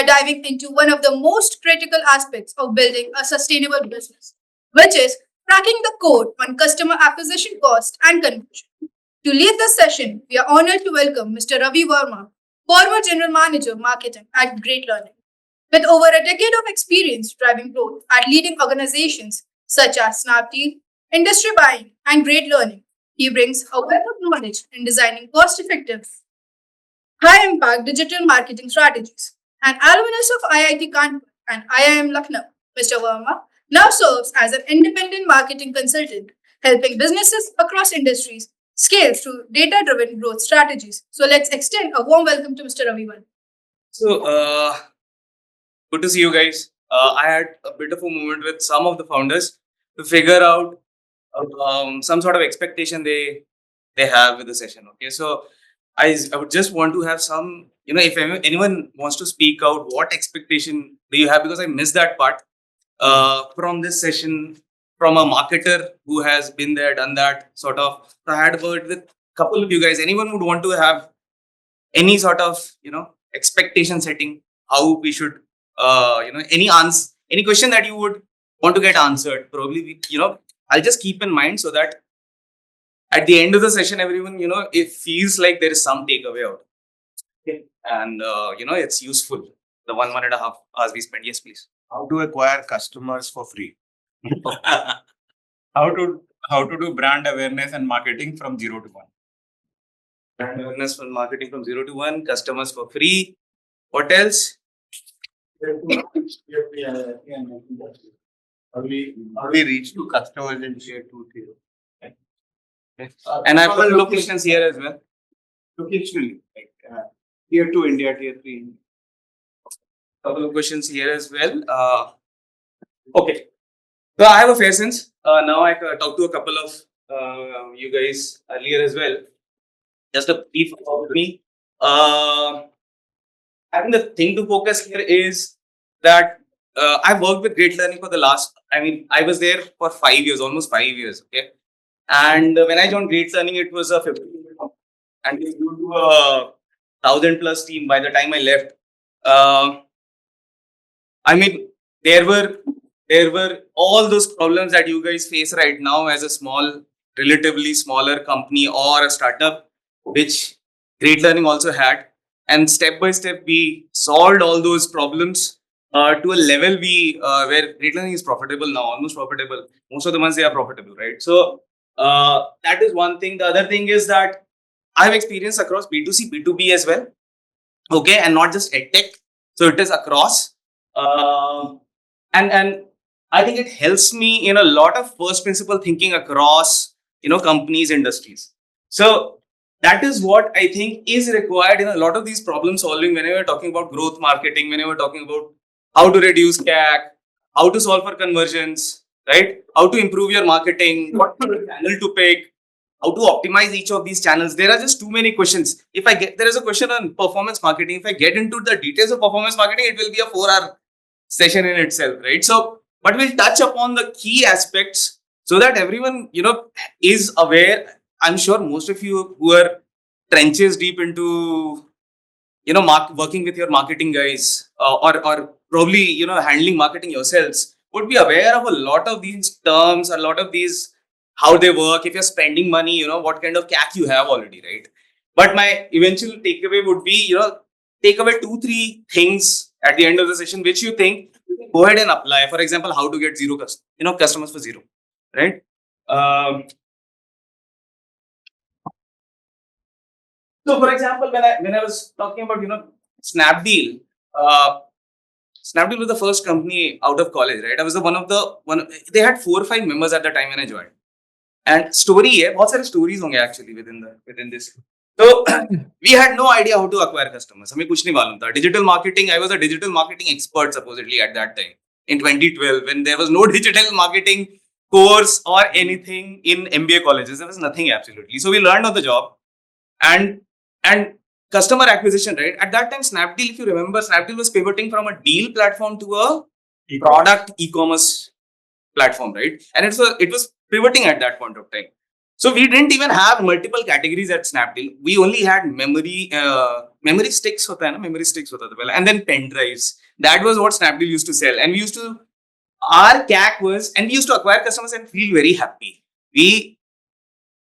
are diving into one of the most critical aspects of building a sustainable business, which is cracking the code on customer acquisition cost and conversion. To lead this session, we are honored to welcome Mr. Ravi Verma, former General Manager Marketing at Great Learning. With over a decade of experience driving growth at leading organizations such as Snapdeal, Industry Buying, and Great Learning, he brings a wealth of knowledge in designing cost effective, high impact digital marketing strategies. An alumnus of IIT Kanpur and IIM Lucknow, Mr. Verma now serves as an independent marketing consultant, helping businesses across industries scale through data driven growth strategies. So let's extend a warm welcome to Mr. Ravi Verma. So, good to see you guys. I had a bit of a moment with some of the founders to figure out some sort of expectation they have with the session. Okay, so I would just want to have some, if anyone wants to speak out, what expectation do you have? Because I missed that part from this session, from a marketer who has been there, done that sort of. So I had a word with a couple of you guys. Anyone would want to have any sort of, expectation setting, how we should, any question that you would want to get answered, probably, I'll just keep in mind so that at the end of the session, everyone, it feels like there is some takeaway out. Okay. And, it's useful. The 1.5 hours we spend. Yes, please. How to acquire customers for free? How to do brand awareness and marketing from 0 to 1? Brand awareness from marketing from 0 to 1, customers for free. What else? How we reach to customers in tier 2, tier. And I've got locations here as well. Locationally, like tier 2 India, tier 3 India. Couple of questions here as well. Okay. So I have a fair sense. Now I talked to a couple of you guys earlier as well. Just a brief about me. I think the thing to focus here is that I've worked with Great Learning for the last, I was there for 5 years, almost 5 years. Okay. And when I joined Great Learning, it was a 50 and we grew to a 1,000+ team by the time I left. There were all those problems that you guys face right now as a relatively smaller company or a startup, which Great Learning also had. And step by step, we solved all those problems to a level where Great Learning is profitable now, almost profitable. Most of the months they are profitable, right? So that is one thing. The other thing is that I have experience across B2C, B2B as well. Okay, and not just EdTech. So it is across. And I think it helps me in a lot of first principle thinking across, companies, industries. So that is what I think is required in a lot of these problem solving when we're talking about growth marketing, when we're talking about how to reduce CAC, how to solve for conversions, right? How to improve your marketing, what channel to pick, how to optimize each of these channels. There are just too many questions. There is a question on performance marketing. If I get into the details of performance marketing, it will be a 4-hour session in itself, right? So, but we'll touch upon the key aspects so that everyone, is aware. I'm sure most of you who are trenches deep into, working with your marketing guys or probably, handling marketing yourselves would be aware of a lot of these terms, a lot of these, how they work. If you're spending money, what kind of CAC you have already, right? But my eventual takeaway would be, take away 2-3 things at the end of the session, which you think, go ahead and apply. For example, how to get customers for zero, right? So, for example, when I was talking about Snapdeal, Snapdeal was the first company out of college, right? I was they had 4 or 5 members at the time when I joined. And story hai, bahut sare stories honge actually within this. So we had no idea how to acquire customers. Hame kuch nahi malum tha. Digital marketing, I was a digital marketing expert supposedly at that time in 2012 when there was no digital marketing course or anything in MBA colleges. There was nothing absolutely. So we learned on the job. And customer acquisition, right? At that time, Snapdeal, if you remember, Snapdeal was pivoting from a deal platform to a product e-commerce platform, right? And it was pivoting at that point of time. So we didn't even have multiple categories at Snapdeal. We only had memory memory sticks hota hai na, memory sticks hota tha pehle, and then pen drives. That was what Snapdeal used to sell, and we used to, our CAC was, and we used to acquire customers and feel very happy. We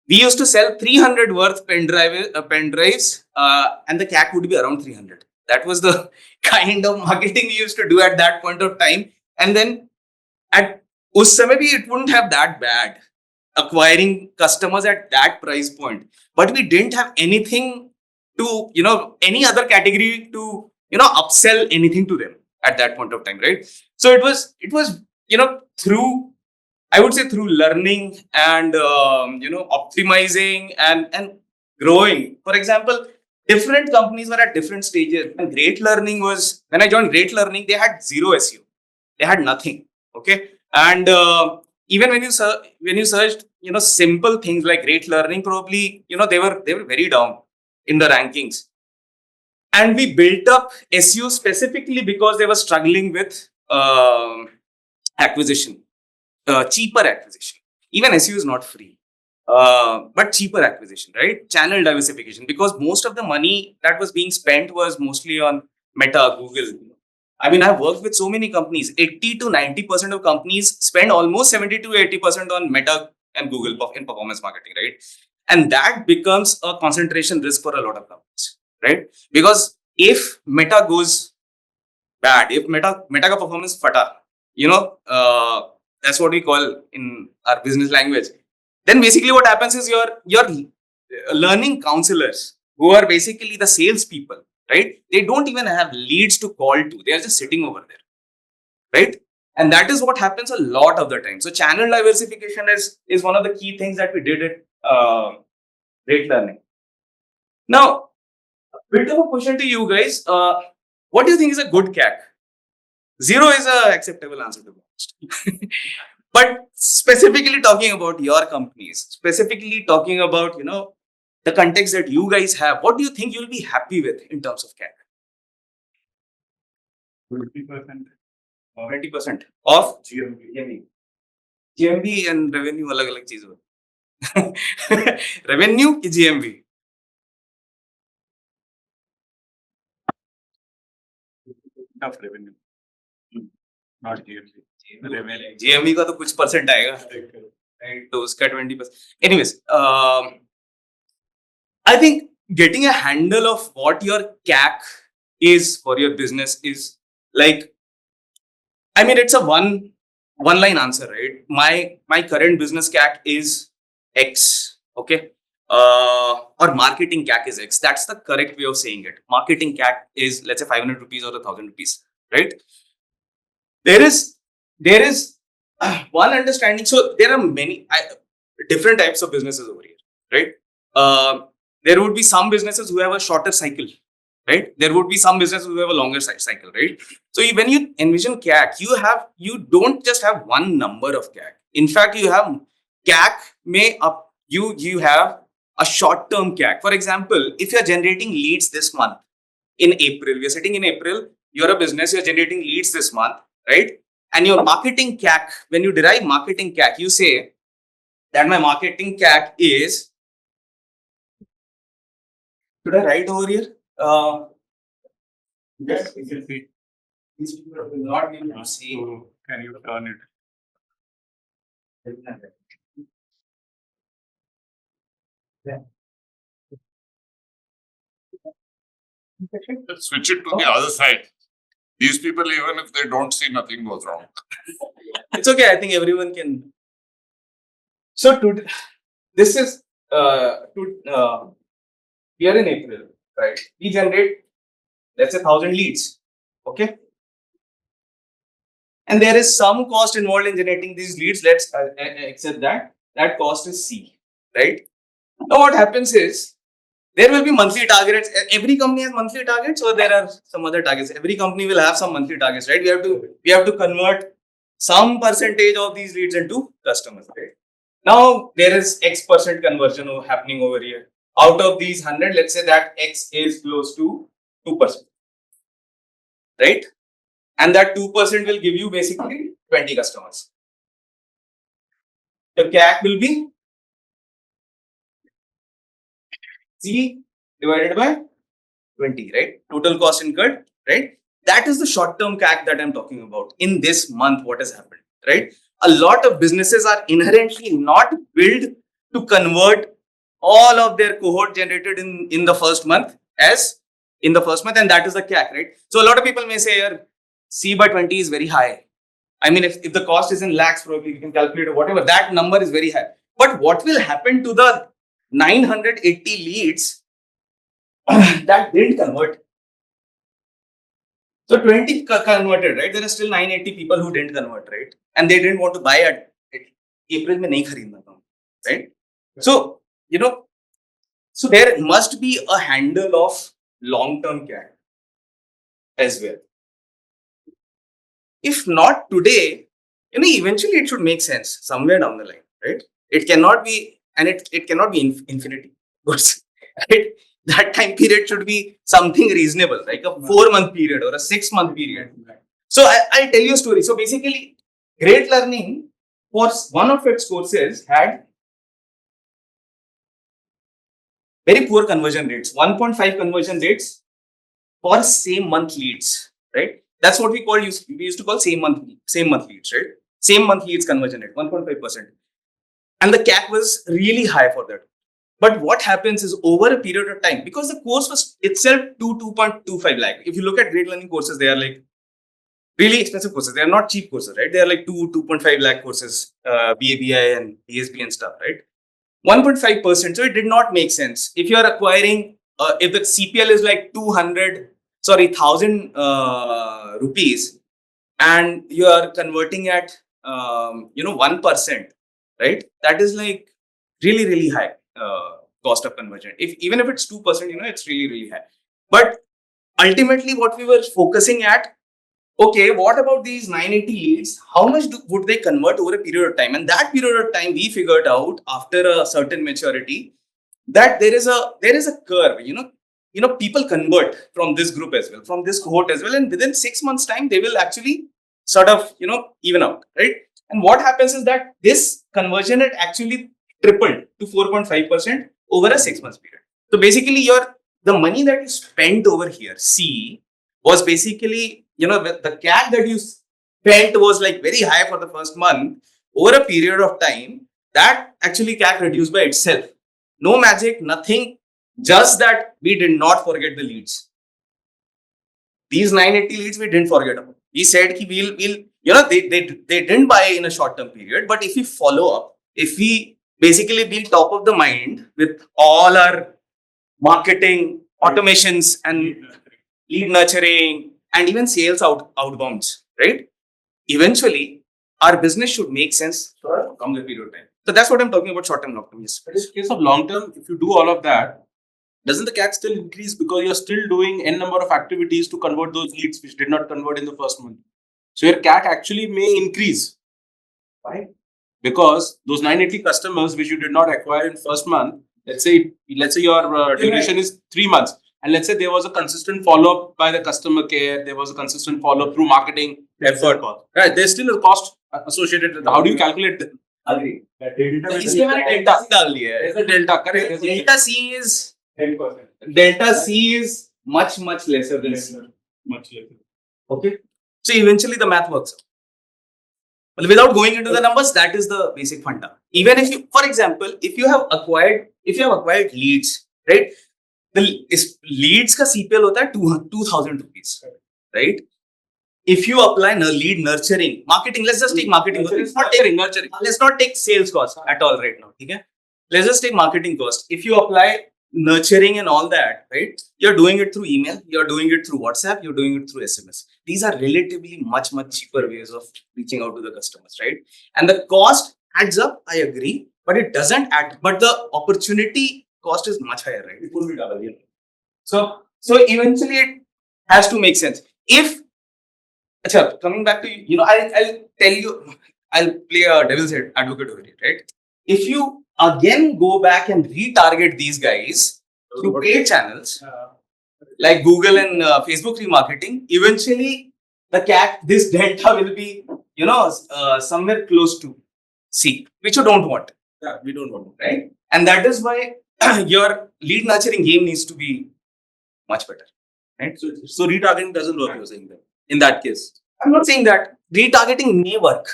used to sell 300 worth pen drives, and the CAC would be around 300. That was the kind of marketing we used to do at that point of time. And then at us samay bhi it wouldn't have that bad acquiring customers at that price point. But we didn't have anything to, any other category to, upsell anything to them at that point of time, right? So it was, through, I would say, through learning and optimizing and growing. For example, different companies were at different stages. And Great Learning was, when I joined Great Learning, they had zero SEO. They had nothing. Okay, and even when you searched, simple things like Great Learning, probably they were very down in the rankings. And we built up SEO specifically because they were struggling with acquisition. Cheaper acquisition. Even SEO is not free, but cheaper acquisition, right? Channel diversification, because most of the money that was being spent was mostly on Meta, Google. I mean, I've worked with so many companies. 80 to 90% of companies spend almost 70 to 80% on Meta and Google in performance marketing, right? And that becomes a concentration risk for a lot of companies, right? Because if Meta goes bad, if Meta ka performance fata, that's what we call in our business language. Then basically what happens is your learning counselors, who are basically the salespeople, right? They don't even have leads to call to. They are just sitting over there, right? And that is what happens a lot of the time. So channel diversification is one of the key things that we did at Great Learning. Now, a bit of a question to you guys. What do you think is a good CAC? Zero is an acceptable answer to most. But specifically talking about your companies, specifically talking about, the context that you guys have, what do you think you'll be happy with in terms of CAC? 20%. 20% of GMV. GMV and revenue alag cheez ho. Revenue ki GMV? Of revenue. Not GMV. Revenue. GMV का तो कुछ percent आएगा, right? तो उसका 20%. Anyways, I think getting a handle of what your CAC is for your business is like, I mean, it's a one line answer, right? My current business CAC is X, okay? Or marketing CAC is X. That's the correct way of saying it. Marketing CAC is, let's say, 500 rupees or 1,000 rupees, right? There is one understanding. So there are many different types of businesses over here, right? There would be some businesses who have a shorter cycle, right? There would be some businesses who have a longer cycle, right? So when you envision CAC, you don't just have one number of CAC. In fact, you have CAC you have a short-term CAC. For example, if you're generating leads this month in April, we are sitting in April, you're a business, you're generating leads this month, right? And your marketing CAC, when you derive marketing CAC, you say that my marketing CAC is, should I write over here? Yes, you can see. These people will not be able to see. So, can you turn it? Let's switch it to the other side. These people, even if they don't see, nothing goes wrong. It's okay. I think everyone can. So this is we are in April, right? We generate, let's say, 1,000 leads, okay? And there is some cost involved in generating these leads. Let's accept that. That cost is C, right? Now what happens is, there will be monthly targets. Every company has monthly targets, or there are some other targets. Every company will have some monthly targets, right? We have to convert some percentage of these leads into customers, right? Now there is X% conversion happening over here. Out of these 100, let's say that X is close to 2%, right? And that 2% will give you basically 20 customers. The CAC will be C divided by 20, right? Total cost incurred, right? That is the short-term CAC that I'm talking about. In this month, what has happened, right? A lot of businesses are inherently not built to convert all of their cohort generated in the first month and that is the CAC, right? So a lot of people may say, "Yaar, C by 20 is very high." I mean, if the cost is in lakhs, probably you can calculate or whatever, that number is very high. But what will happen to the 980 leads that didn't convert? So 20 converted, right? There are still 980 people who didn't convert, right? And they didn't want to buy at April mein nahi khareedna tha, right? So, so there must be a handle of long-term CAC as well. If not today, eventually it should make sense somewhere down the line, right? It cannot be, and it cannot be infinity. Right? That time period should be something reasonable, like a 4-month period or a 6-month period. So I'll tell you a story. So basically, Great Learning, for one of its courses, had very poor conversion rates, 1.5 conversion rates for same month leads, right? That's what we used to call same month leads, right? Same month leads conversion rate, 1.5%. And the CAC was really high for that. But what happens is over a period of time, because the course was itself 2.25 lakh. If you look at Great Learning courses, they are like really expensive courses. They are not cheap courses, right? They are like 2.5 lakh courses, BABI and DSB and stuff, right? 1.5%. So it did not make sense. If you are acquiring, if the CPL is like 1,000 rupees, and you are converting at 1%, right? That is like really, really high cost of conversion. Even if it's 2%, it's really, really high. But ultimately, what we were focusing at, okay, what about these 980 leads? How much would they convert over a period of time? And that period of time, we figured out after a certain maturity that there is a curve. People convert from this group as well, from this cohort as well, and within 6 months' time, they will actually sort of even out, right? And what happens is that this conversion rate actually tripled to 4.5% over a 6-month period. So basically, the money that you spent over here, C, was basically the CAC that you spent was like very high for the first month. Over a period of time, that actually CAC reduced by itself. No magic, nothing. Just that we did not forget the leads. These 980 leads we didn't forget about. We said we'll they didn't buy in a short-term period, but if we follow up, if we basically be top of the mind with all our marketing, automations and lead nurturing and even sales outbounds, right? Eventually, our business should make sense for a longer period of time. So that's what I'm talking about, short-term, long-term. Yes. But in case of long-term, if you do all of that, doesn't the CAC still increase because you're still doing n number of activities to convert those leads which did not convert in the first month? So your CAC actually may increase, right? Because those 980 customers which you did not acquire in first month, let's say your duration is 3 months, and let's say there was a consistent follow-up by the customer care, there was a consistent follow-up through marketing effort, right? There's still a cost associated with that. How do you calculate that? Agree. इसलिए मैंने delta डाल दिया है. There's a delta, correct? Delta C is much lesser than C. Much lesser. Okay. So eventually the math works out. But without going into the numbers, that is the basic funda. Even if you, for example, if you have acquired leads, right? The leads ka CPL hota hai 2,000 rupees, right? If you apply lead nurturing, marketing, let's just take marketing. Let's not take sales cost at all right now. Okay? Let's just take marketing cost. If you apply nurturing and all that, right? You're doing it through email, you're doing it through WhatsApp, you're doing it through SMS. These are relatively much cheaper ways of reaching out to the customers, right? And the cost adds up, I agree, but it doesn't add, but the opportunity cost is much higher, right? It will be double, So eventually it has to make sense. If coming back to I'll play a devil's advocate over here, right? If you again go back and retarget these guys through paid channels like Google and Facebook remarketing, eventually the CAC, this delta will be somewhere close to C, which you don't want. Yeah, we don't want to. Right? And that is why your lead nurturing game needs to be much better. Right? So retargeting doesn't work, you're saying that. In that case. I'm not saying that retargeting may work,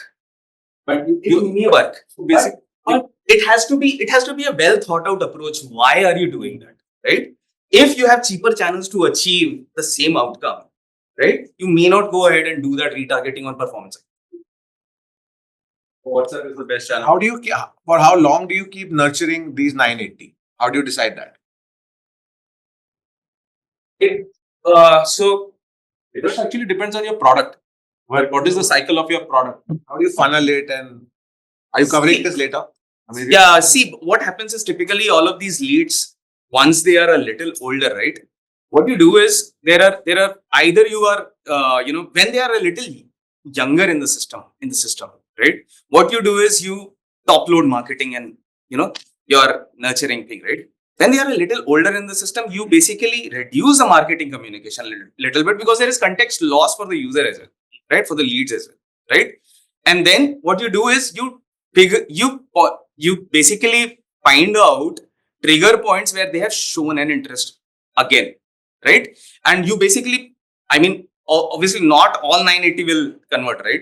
But it may work. Basically, it has to be a well thought out approach. Why are you doing that? Right? If you have cheaper channels to achieve the same outcome, right? You may not go ahead and do that retargeting on performance. WhatsApp is the best channel. How do you for how long do you keep nurturing these 980? How do you decide that? So it actually depends on your product. What is the cycle of your product? How do you funnel it, and are you covering this later? yeah, see, what happens is typically all of these leads, once they are a little older, right? What you do is there are either you are when they are a little younger in the system, right? What you do is you top load marketing and your nurturing thing, right? When they are a little older in the system, you basically reduce the marketing communication a little bit, because there is context loss for the user as well, right? For the leads as well, right? And then what you do is you basically find out trigger points where they have shown an interest again, right? And you basically, I mean, obviously not all 980 will convert, right?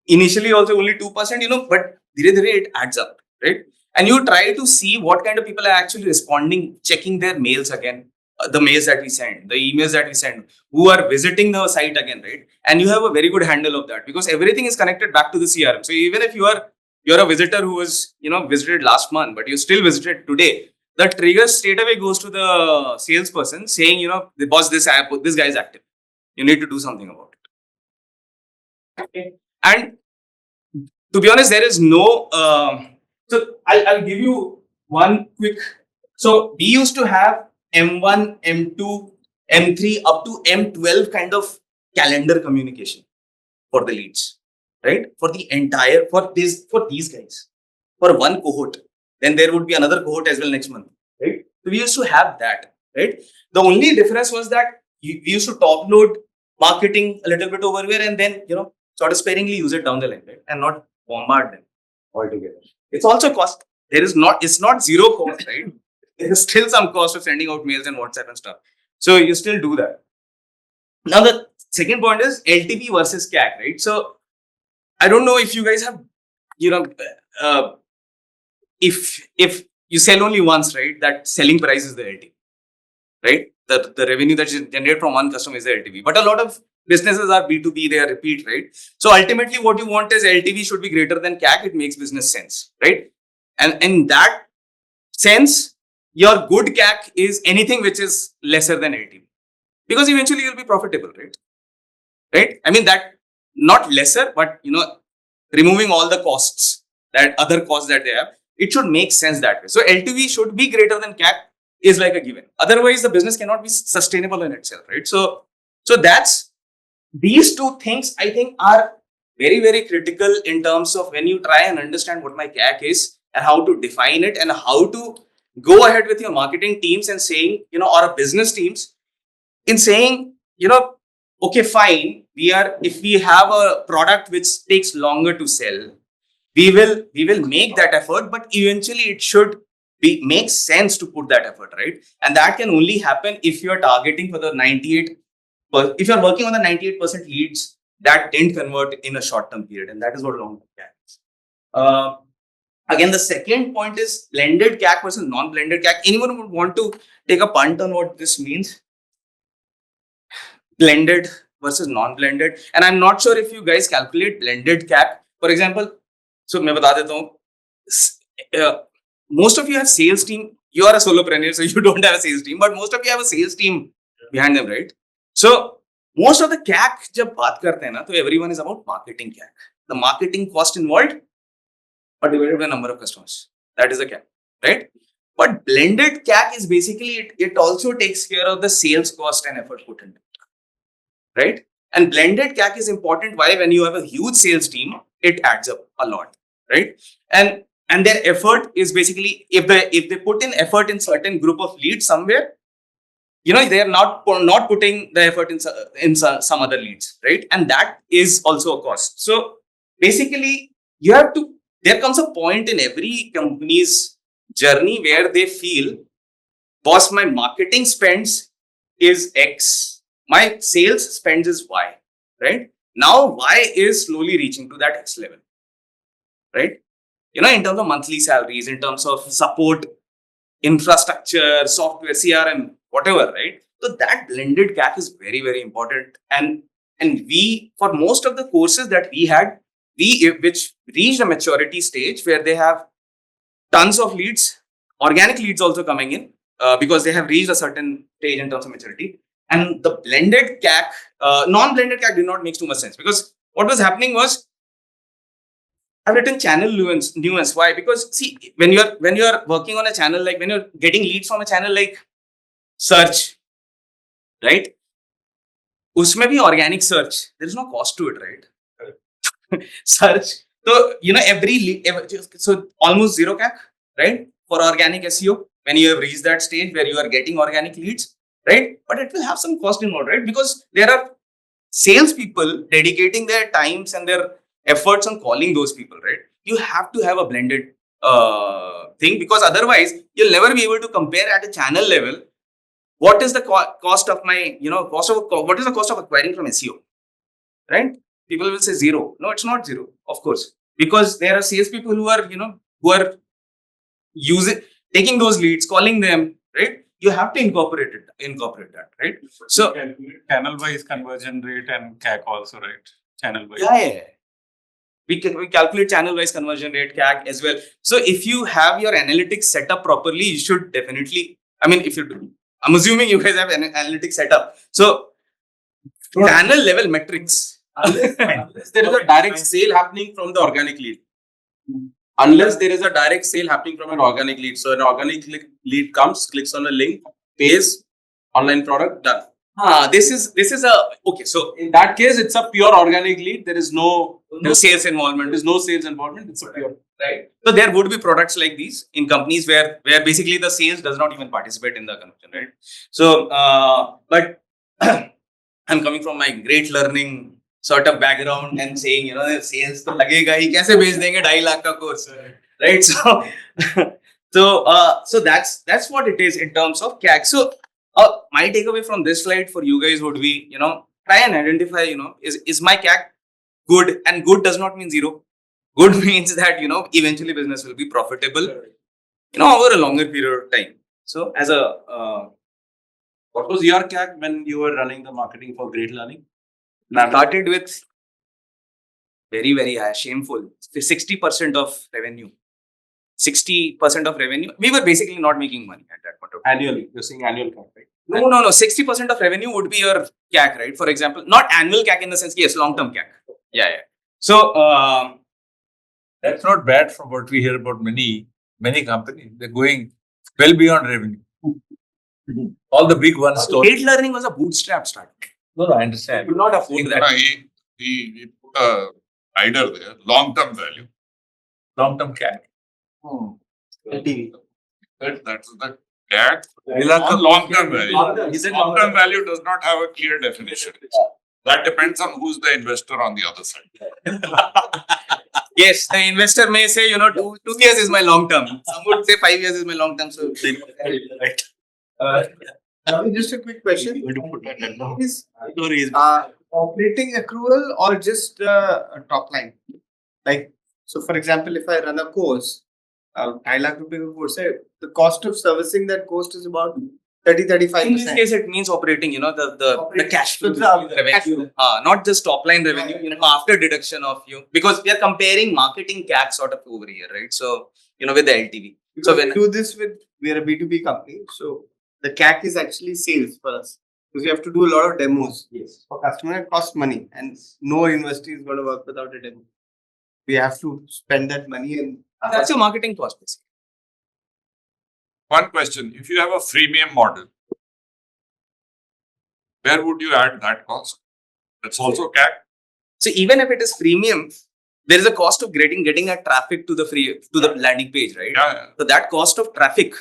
Initially also only 2%, but it adds up, right? And you try to see what kind of people are actually responding, checking their mails again, the mails that we send, the emails that we send, who are visiting the site again, right? And you have a very good handle of that, because everything is connected back to the CRM. So even if you're a visitor who was visited last month, but you still visited today, the trigger straight away goes to the salesperson saying, the boss, this guy is active. You need to do something about it. Okay. And to be honest, there is no. So I'll give you one quick. So we used to have M1, M2, M3 up to M12 kind of calendar communication for the leads, right? For the entire for these guys, for one cohort. Then there would be another cohort as well next month, right? So we used to have that, right? The only difference was that we used to top load marketing a little bit over here, and then sort of sparingly use it down the line, right? And not bombard them altogether. It's also cost. It's not zero cost, right? There is still some cost of sending out mails and WhatsApp and stuff. So you still do that. Now the second point is LTV versus CAC, right? So I don't know if you guys have, if you sell only once, right? That selling price is the LTV, right? The revenue that you generate from one customer is the LTV. But a lot of businesses are B2B, they are repeat, right? So ultimately what you want is LTV should be greater than CAC. It makes business sense, right? And in that sense, your good CAC is anything which is lesser than LTV, because eventually you'll be profitable, right? Right? I mean, that not lesser, but removing all the costs, that other costs that they have, it should make sense that way. So LTV should be greater than CAC is like a given. Otherwise, the business cannot be sustainable in itself, right? So that's these two things I think are very, very critical in terms of when you try and understand what my CAC is and how to define it and how to go ahead with your marketing teams and saying, or business teams in saying, okay, fine. If we have a product which takes longer to sell, we will make that effort, but eventually it should make sense to put that effort, right? And that can only happen if you are targeting for the 98. If you're working on the 98% leads that didn't convert in a short-term period, and that is what long-term CAC is. Again, the second point is blended CAC versus non-blended CAC. Anyone would want to take a punt on what this means? Blended versus non-blended. And I'm not sure if you guys calculate blended CAC. For example, so मैं बता देता हूँ, most of you have sales team. You are a solopreneur, so you don't have a sales team, but most of you have a sales team behind them, right? So most of the CAC जब बात करते हैं ना, तो everyone is about marketing CAC. The marketing cost involved or divided by the number of customers. That is the CAC, right? But blended CAC is basically it also takes care of the sales cost and effort put into it, right? And blended CAC is important. Why? When you have a huge sales team, it adds up a lot, right? And their effort is basically if they put in effort in certain group of leads somewhere, they are not putting the effort in some other leads, right? And that is also a cost. So basically, there comes a point in every company's journey where they feel, boss, my marketing spends is X, my sales spends is Y, right? Now Y is slowly reaching to that X level, right? In terms of monthly salaries, in terms of support, infrastructure, software, CRM, whatever, right? So that blended CAC is very, very important. And we, for most of the courses that we had, which reached a maturity stage where they have tons of leads, organic leads also coming in, because they have reached a certain stage in terms of maturity. And the blended CAC, non-blended CAC did not make too much sense, because what was happening was, I've written channel nuance. Why? Because see, when you're working on a channel, like when you're getting leads from a channel like search, right? Usme bhi organic search, there is no cost to it, right? Search. So so almost zero CAC, right? For organic SEO, when you have reached that stage where you are getting organic leads, right? But it will have some cost involved, right? Because there are salespeople dedicating their times and their efforts on calling those people, right? You have to have a blended thing, because otherwise you'll never be able to compare at a channel level what is the cost of my, what is the cost of acquiring from SEO, right? People will say zero. No, it's not zero, of course, because there are salespeople who are taking those leads, calling them, right? You have to incorporate that, right? So Channel-wise conversion rate and CAC also, right? Channel-wise. yeah. We calculate channel-wise conversion rate, CAC as well. So if you have your analytics set up properly, you should definitely, if you do, I'm assuming you guys have an analytics set up. So channel level metrics. Unless there is a direct sale happening from the organic lead. Unless there is a direct sale happening from an organic lead. So an organic lead comes, clicks on a link, pays, online product, done. This is a okay. So In that case, it's a pure organic lead. There is no sales involvement. There is no sales involvement. It's a pure. Right. So there would be products like these in companies where basically the sales does not even participate in the conversion, right? So, but I'm coming from my great learning sort of background and saying, sales to lagega hi, kaise bech denge 2.5 lakh ka course, right? So that's what it is in terms of CAC. So my takeaway from this slide for you guys would be, try and identify, is my CAC good? And good does not mean zero. Good means that, eventually business will be profitable, over a longer period of time. So as a, What was your CAC when you were running the marketing for Great Learning? I started with very, very high, shameful, 60% of revenue. 60% of revenue. We were basically not making money at that point of time. Annually, you're saying annual CAC, right? No. 60% of revenue would be your CAC, right? For example, not annual CAC in the sense, yes, long-term CAC. Yeah. So, That's not bad from what we hear about many companies. They're going well beyond revenue. All the big ones don't. Great Learning was a bootstrap start. No, I understand. You could not afford that. He put a rider there, long-term value. Long-term CAC. LTV. That's the CAC on long-term value. He said Long-term value does not have a clear definition. That depends on who's the investor on the other side. Yes, the investor may say, 2 years is my long term. Some would say 5 years is my long term. So, right. Ravi, just a quick question. Is Stories. operating accrual or just a top line? Like, so for example, if I run a course, 2 lakh rupee course, the cost of servicing that course is about 30-35%. In this case, it means operating, the cash flow, So the revenue, cash flow. not just top line revenue, after deduction of because we are comparing marketing CAC sort of over here, right? So, with the LTV. So Because we do this we are a B2B company, so the CAC is actually sales for us. Because we have to do a lot of demos. Yes. For customer, it costs money, and no university is going to work without a demo. We have to spend that money, and That's your marketing cost, basically. One question, if you have a freemium model, where would you add that cost? That's also CAC. So even if it is freemium, there is a cost of getting a traffic to the landing page, right? Yeah. So that cost of traffic,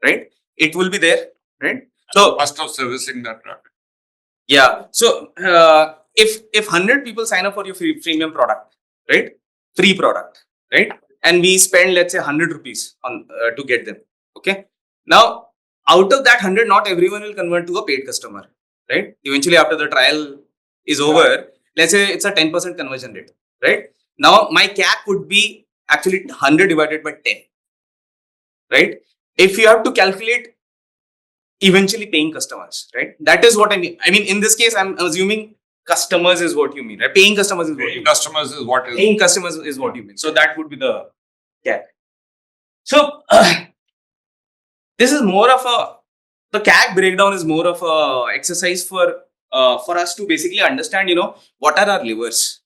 right? It will be there, right? So Cost of servicing that traffic. yeah. So if 100 people sign up for your freemium product, right? Free product, right? And we spend, let's say, 100 rupees on to get them. Okay. Now out of that 100, not everyone will convert to a paid customer, right? Eventually, after the trial is over, let's say it's a 10% conversion rate, right? Now, my CAC would be actually 100 divided by 10, right? If you have to calculate eventually paying customers, right? That is what I mean. I mean, in this case, I'm assuming customers is what you mean, right? Paying customers is what you Paying mean. customers is what is. Paying customers is what you mean. So that would be the CAC. So this is more of the CAC breakdown is more of a exercise for us to basically understand, what are our levers,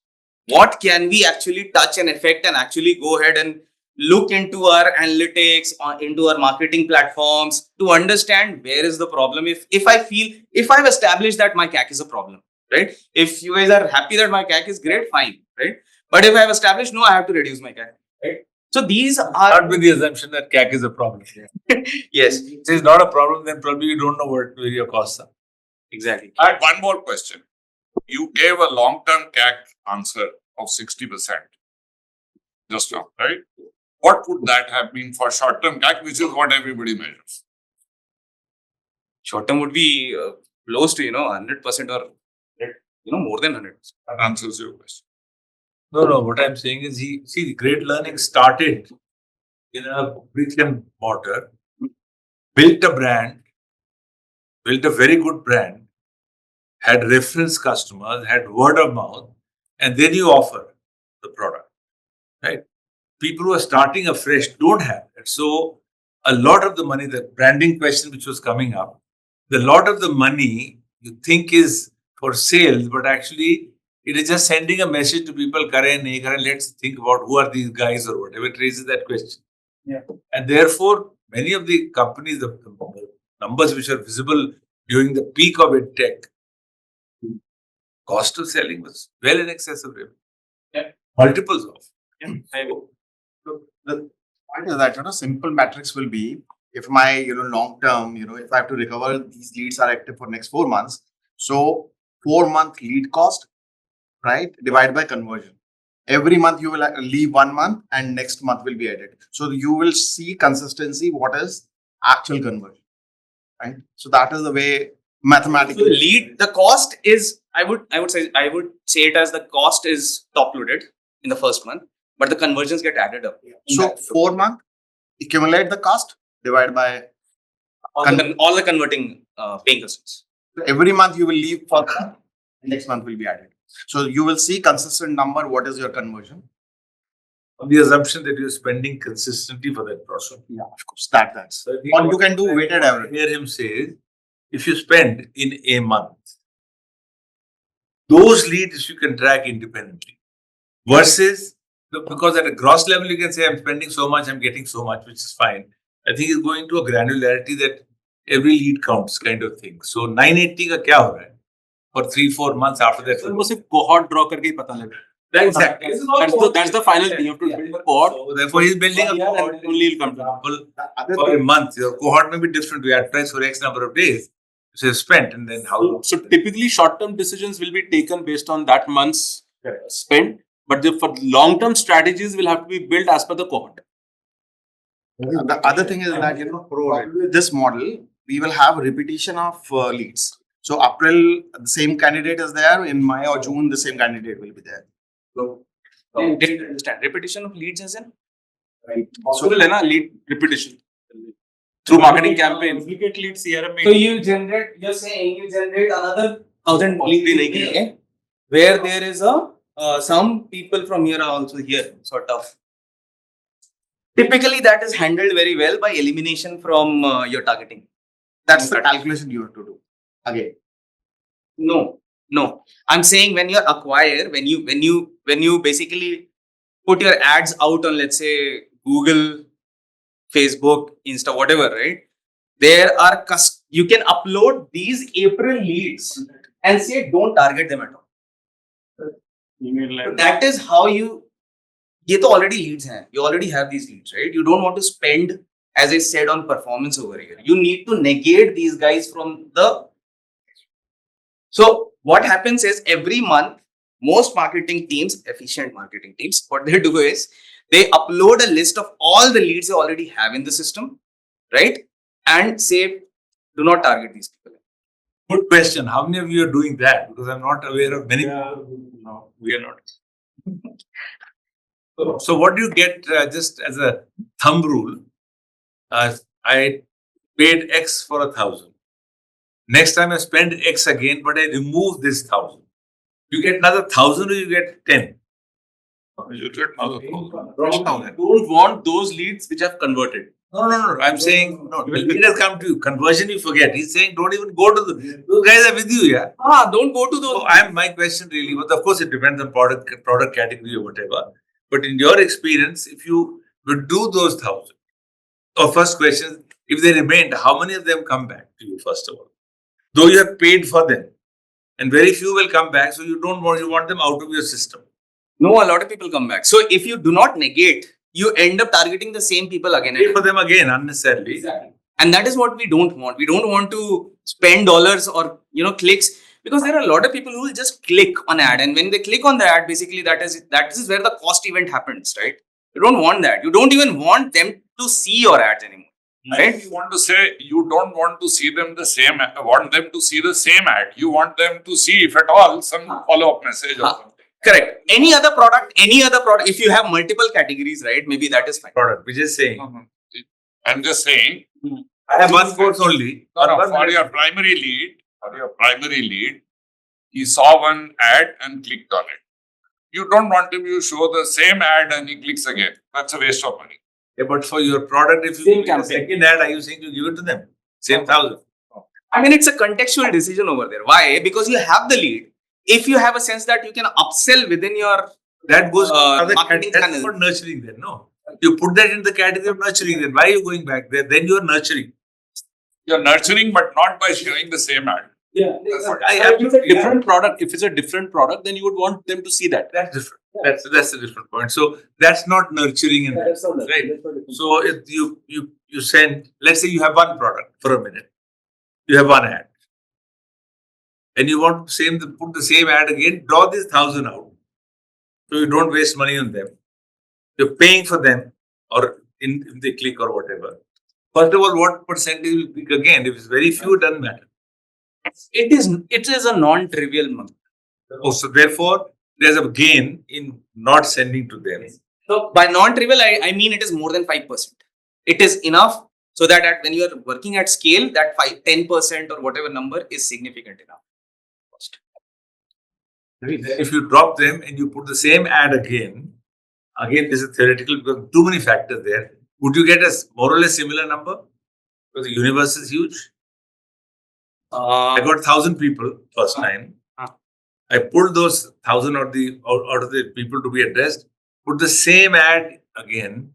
what can we actually touch and affect, and actually go ahead and look into our analytics, into our marketing platforms to understand where is the problem. If I've established that my CAC is a problem, right? If you guys are happy that my CAC is great, fine, right? But if I've established, no, I have to reduce my CAC, right? So these are Not with the assumption that CAC is a problem. yes, If it's not a problem, then probably you don't know where your costs are. exactly. I had one more question. You gave a long-term CAC answer of 60% just now, right? What would that have been for short-term CAC, which is what everybody measures? Short term would be close to 100% or more than 100%. That answers your question. No. What I'm saying is, the great learning started in a brick and mortar, built a brand, built a very good brand, had reference customers, had word of mouth, and then you offer the product, right? People who are starting afresh don't have that. So a lot of the money, the branding question which was coming up, the lot of the money you think is for sales, but actually it is just sending a message to people, Karen, nahi Karen, let's think about who are these guys or whatever. It raises that question. Yeah. And therefore, many of the companies, the numbers which are visible during the peak of EdTech, cost of selling was well in excess of revenue. Yeah. Multiples of. So the point is that simple metrics will be if my long term if I have to recover these leads are active for next 4 months, so 4-month lead cost, right, divided by conversion. Every month you will leave 1 month and next month will be added. So you will see consistency what is actual conversion, right? So that is the way So mathematically. the cost is I would say it as the cost is top loaded in the first month, but the conversions get added up. So 4 month accumulate the cost divided by All the converting paying customers. every month you will leave for the next month will be added. So you will see consistent number. What is your conversion? On the assumption that you're spending consistently for that process. Yeah, of course. That's. So I think Or you what can do I weighted average. hear him say is, if you spend in a month, those leads you can track independently versus because at a gross level you can say I'm spending so much, I'm getting so much, which is fine. I think it's going to a granularity that every lead counts kind of thing. So 980 का क्या हो रहा है? For 3-4 months after that. वो सिर्फ cohort draw करके ही पता लगे. Exactly. That's the final thing. You have to build a cohort. So therefore he's building a cohort. And only will come to Well, for a month, your cohort may be different. We advertise for X number of days. So you've spent and then how? So typically short-term decisions will be taken based on that month's spend, but for long-term strategies will have to be built as per the cohort. The other thing is that with this model we will have repetition of leads. So April the same candidate is there. In May or June the same candidate will be there. So Didn't understand. Repetition of leads as in? Possible है ना lead repetition through marketing campaign. Duplicate lead CRM So you're saying you generate another 1,000 leads where there is some people from here are also here, sort of. Typically, that is handled very well by elimination from your targeting. that's the calculation you have to do. Again. No. I'm saying when you acquire, when you basically put your ads out on, let's say, Google, Facebook, Insta, whatever, right? There are you can upload these April leads and say don't target them at all. So that is how ये तो already leads हैं. You already have these leads, right? You don't want to spend, as I said, on performance over here. You need to negate these guys from the. So what happens is every month, most marketing teams, efficient marketing teams, what they do is they upload a list of all the leads they already have in the system, right? And say Do not target these people. Good question. How many of you are doing that? Because I'm not aware of many. No, we are not. So what do you get just as a thumb rule? I paid X for 1,000. Next time I spend X again, but I remove this 1,000. You get another 1,000 or you get 10? You get another Don't want those leads which have converted. No. I'm saying, no, the lead has come to you. Conversion, you forget. He's saying, don't even go to those guys are with you, yeah? Don't go to those. So my question really was, of course, it depends on product category or whatever. But in your experience, if you would do those 1,000, or first question, if they remained, how many of them come back to you, first of all? Though you have paid for them. And very few will come back, so you want them out of your system. No, a lot of people come back. So if you do not negate, you end up targeting the same people again. Pay for them again unnecessarily. Exactly. And that is what we don't want. We don't want to spend dollars or clicks, because there are a lot of people who will just click on ad, and when they click on the ad, basically that is where the cost event happens, right? You don't want that. You don't even want them to see your ads anymore. Right? You want to say you don't want to see them want them to see the same ad. You want them to see, if at all, some follow-up message or something. Correct. Any other product, if you have multiple categories, right? Maybe that is fine. Product, which is saying, I'm just saying, I have one course only. for your primary lead, he saw one ad and clicked on it. You don't want him to show the same ad and he clicks again. That's a waste of money. Yeah, but for your product, if you Same give a campaign. second ad, are you saying to give it to them? Same 1,000. I mean, it's a contextual decision over there. Why? Because you have the lead. If you have a sense that you can upsell within your That goes to other marketing that's channel. not nurturing then, no. You put that in the category of nurturing then. Why are you going back there? Then you are nurturing. You're nurturing, but not by showing the same ad. Yeah. If it's a different product, if it's a different product, then you would want them to see that. That's different. That's a different point. So that's not nurturing in that sense, right? So if you send, let's say you have one product for a minute. You have one ad. And you want to put the same ad again, draw this 1,000 out. So you don't waste money on them. You're paying for them, or if they click or whatever. First of all, what percentage will click again? If it's very few, it doesn't matter. It is a non-trivial month. Oh, so therefore, there's a gain in not sending to them. So by non-trivial, I mean it is more than 5%. It is enough so that when you are working at scale, that 10% or whatever number is significant enough. If you drop them and you put the same ad again this is theoretical because too many factors there. Would you get a more or less similar number? Because the universe is huge. I got 1,000 people first time. I pulled those 1,000 out of the people to be addressed. Put the same ad again.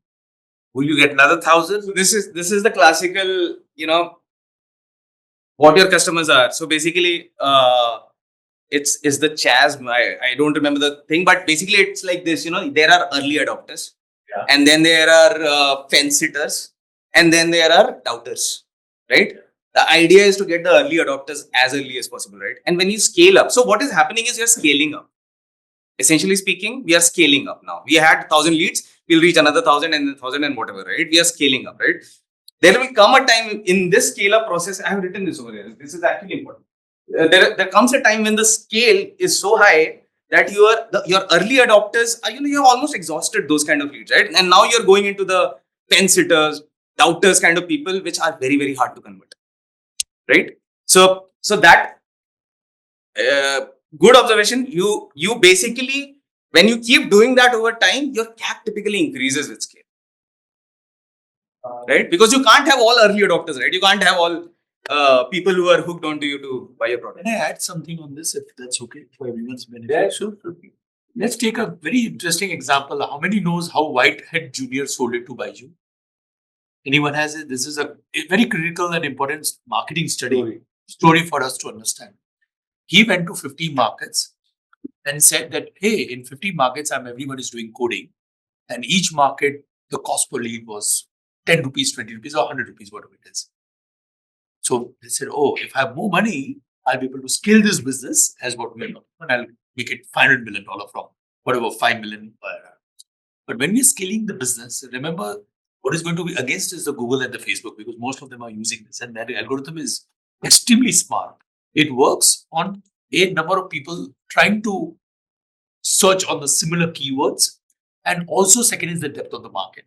Will you get another 1,000? This is the classical, what your customers are. So basically, it's the Chaz. I don't remember the thing, but basically it's like this. There are early adopters, and then there are fence sitters, and then there are doubters, right? The idea is to get the early adopters as early as possible, right? And when you scale up, so what is happening is you're scaling up. Essentially speaking, we are scaling up now. We had 1,000 leads, we'll reach another 1,000 and 1,000 and whatever, right? We are scaling up, right? There will come a time in this scale up process. I have written this over here. This is actually important. There comes a time when the scale is so high that your early adopters are, you have almost exhausted those kind of leads, right? And now you're going into the fence sitters, doubters kind of people, which are very, very hard to convert. Right? So that good observation. You basically, when you keep doing that over time, your CAC typically increases with scale. Right? Because you can't have all early adopters, right? You can't have all people who are hooked onto you to buy your product. Can I add something on this, if that's okay for everyone's benefit? Yeah, sure. Let's take a very interesting example. How many knows how Whitehead Jr. sold it to Baiju? Anyone has it? This is a very critical and important marketing story for us to understand. He went to 50 markets and said that, hey, in 50 markets, everyone is doing coding. And each market, the cost per lead was 10 rupees, 20 rupees, or 100 rupees, whatever it is. So they said, oh, if I have more money, I'll be able to scale this business as what we're doing. And I'll make it $500 million from whatever, 5 million. But when we're scaling the business, remember, What is going to be against is the Google and the Facebook, because most of them are using this, and that algorithm is extremely smart. It works on a number of people trying to search on the similar keywords, and also second is the depth of the market,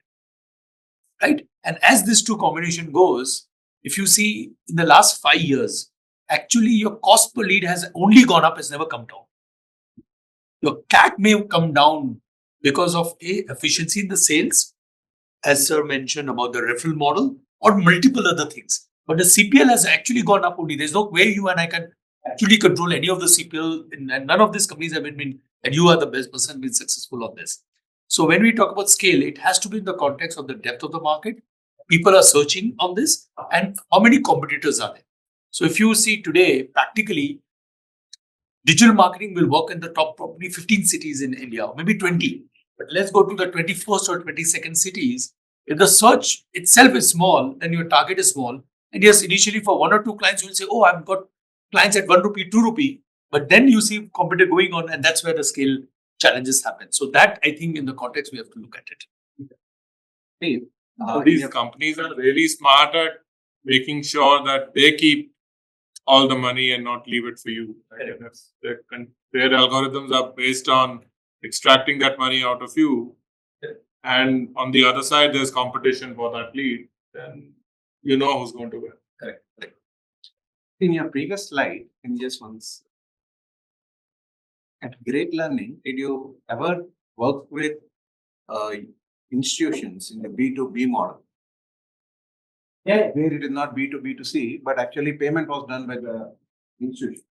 right? And as this two combination goes, if you see in the last 5 years, actually your cost per lead has only gone up, has never come down. Your CAC may have come down because of a efficiency in the sales, as sir mentioned about the referral model, or multiple other things. But the CPL has actually gone up only. There's no way you and I can actually control any of the CPL, and none of these companies have been, and you are the best person been successful on this. So when we talk about scale, it has to be in the context of the depth of the market. People are searching on this, and how many competitors are there. So if you see today, practically, digital marketing will work in the top probably 15 cities in India, or maybe 20. But let's go to the 21st or 22nd cities. If the search itself is small, then your target is small. And yes, initially for 1 or 2 clients, you will say, oh, I've got clients at 1 rupee, 2 rupee. But then you see competitor going on, and that's where the scale challenges happen. So that, I think, in the context, we have to look at it. So these companies are really smart at making sure that they keep all the money and not leave it for you. Right? And if their algorithms are based on extracting that money out of you, and on the other side there's competition for that lead, then you know who's going to win. Correct. In your previous slide, in just once, at Great Learning, did you ever work with institutions in the B2B model? Yeah. Where it is not B2B2C, but actually payment was done by the institution.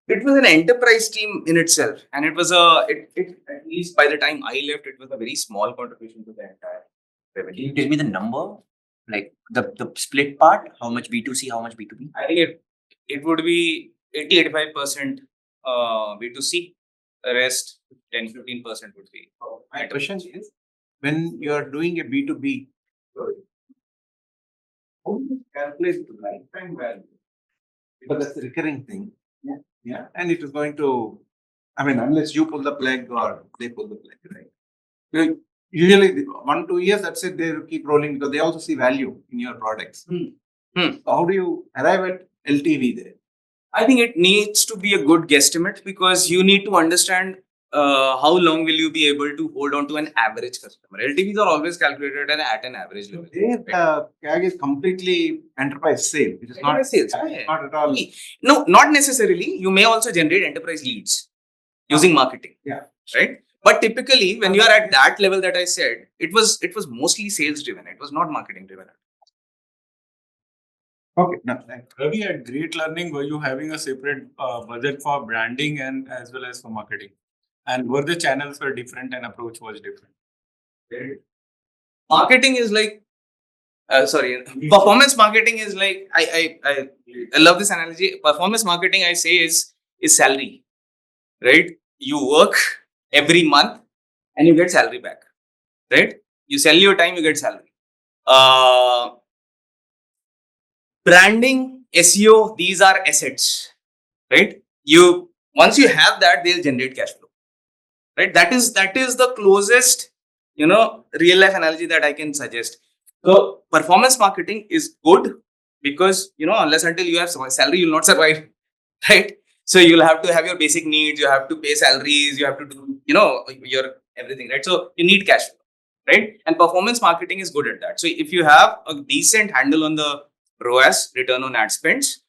It was an enterprise team in itself, and it was at least by the time I left, it was a very small contribution to the entire Can revenue. you tell me the number? Like the split part? How much B2C, how much B2B? I think it would be 80-85% B2C, the rest 10-15% would be. My question is, when you are doing a B2B, how do you calculate the lifetime value? Because that's the recurring thing. Yeah. And it is going to, I mean, unless you pull the plug or they pull the plug, right? Usually 1-2 years, that's it, they will keep rolling because they also see value in your products. So how do you arrive at LTV there? I think it needs to be a good guesstimate, because you need to understand how long will you be able to hold on to an average customer. LTVs are always calculated at an average level. There, CAG is completely enterprise sale. It is not Enterprise sales, CAG, yeah. not at all. No, not necessarily. You may also generate enterprise leads using marketing. Yeah. Right. But typically, when you are at that level that I said, it was mostly sales driven. It was not marketing driven. Okay, no, thanks. Ravi, at Great Learning, were you having a separate budget for branding and as well as for marketing? And were the channels were different and approach was different? Marketing is like, performance marketing is like, I love this analogy. Performance marketing, I say, is salary, right? You work every month and you get salary back, right? You sell your time, you get salary. Branding, SEO, these are assets, right? Once you have that, they'll generate cash flow, right? That is the closest, real life analogy that I can suggest. So performance marketing is good because, unless until you have salary, you'll not survive, right? So you'll have to have your basic needs, you have to pay salaries, you have to do, your everything, right? So you need cash flow, right? And performance marketing is good at that. So if you have a decent handle on the ROAS, return on ad spends,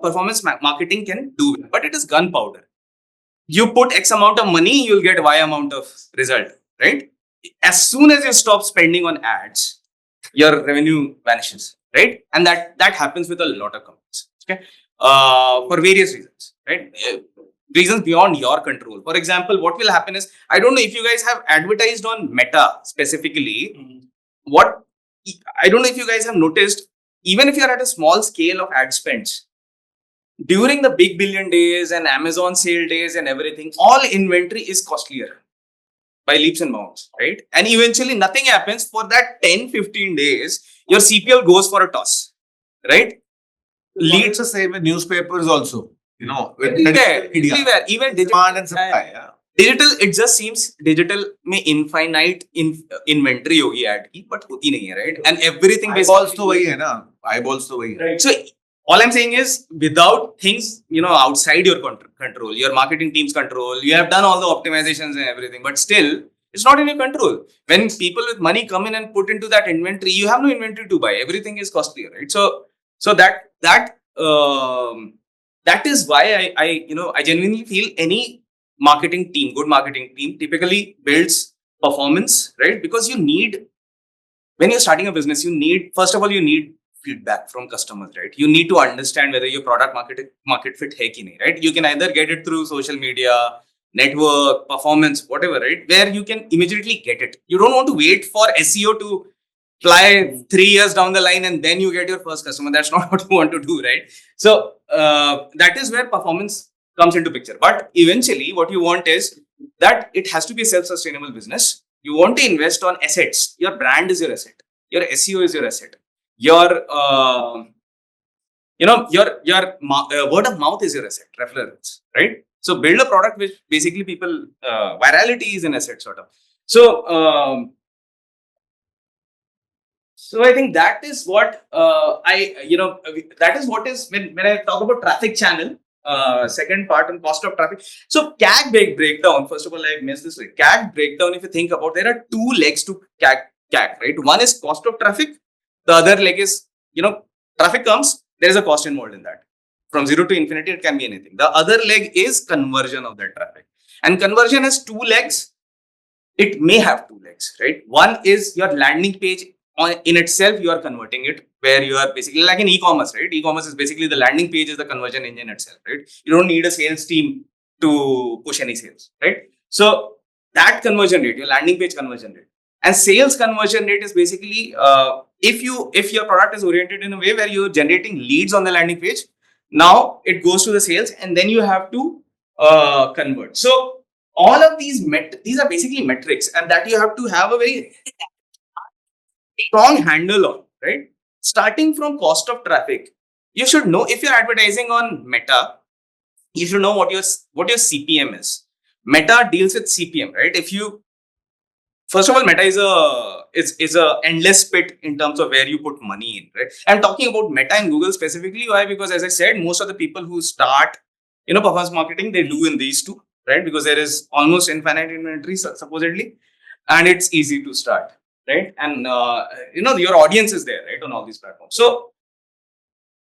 performance marketing can do it, but it is gunpowder. You put X amount of money, you'll get Y amount of result, right? As soon as you stop spending on ads, your revenue vanishes, right? And that happens with a lot of companies, okay? For various reasons, right? Reasons beyond your control. For example, what will happen is, I don't know if you guys have advertised on Meta specifically. I don't know if you guys have noticed, even if you're at a small scale of ad spends, during the big billion days and Amazon sale days and everything, all inventory is costlier by leaps and bounds, right? And eventually nothing happens for that 10-15 days, your CPL goes for a toss, right? Leads the same with newspapers also, with Everywhere, media. even digital Demand and supply. Yeah. Digital, it just seems digital में infinite inventory होगी ad की, but होती नहीं है, right? And everything eyeballs तो वही है ना, eyeballs तो वही है. right. So all I'm saying is, without things, outside your control, your marketing team's control, you have done all the optimizations and everything, but still, it's not in your control. When people with money come in and put into that inventory, you have no inventory to buy. Everything is costly, right? So that is why I genuinely feel any marketing team, good marketing team, typically builds performance, right? Because when you're starting a business, first of all, you need feedback from customers, right? You need to understand whether your product market fit hai ki nahi, right? You can either get it through social media, network, performance, whatever, right? Where you can immediately get it. You don't want to wait for SEO to fly 3 years down the line and then you get your first customer. That's not what you want to do, right? So that is where performance comes into picture. But eventually what you want is that it has to be a self-sustainable business. You want to invest on assets. Your brand is your asset. Your SEO is your asset. Your word of mouth is your asset, referrals, right? So build a product which basically people, virality is an asset sort of. So I think that is what that is what is when I talk about traffic channel, second part on cost of traffic. So CAC breakdown, first of all, I missed this. CAC breakdown, if you think about, there are two legs to CAC, right? One is cost of traffic. The other leg is, traffic comes, there is a cost involved in that. From 0 to infinity, it can be anything. The other leg is conversion of that traffic. And conversion has two legs. It may have two legs, right? One is your landing page in itself, you are converting it, where you are basically like an e-commerce, right? E-commerce is basically the landing page is the conversion engine itself, right? You don't need a sales team to push any sales, right? So that conversion rate, your landing page conversion rate, and sales conversion rate is basically if your product is oriented in a way where you're generating leads on the landing page, now it goes to the sales and then you have to convert. So all of these are basically metrics, and that you have to have a very strong handle on, right? Starting from cost of traffic, you should know if you're advertising on Meta, you should know what your CPM is. Meta deals with CPM, right? First of all, Meta is a endless pit in terms of where you put money in, right? I'm talking about Meta and Google specifically. Why? Because as I said, most of the people who start, performance marketing, they do in these two, right? Because there is almost infinite inventory supposedly, and it's easy to start, right? And your audience is there, right, on all these platforms. So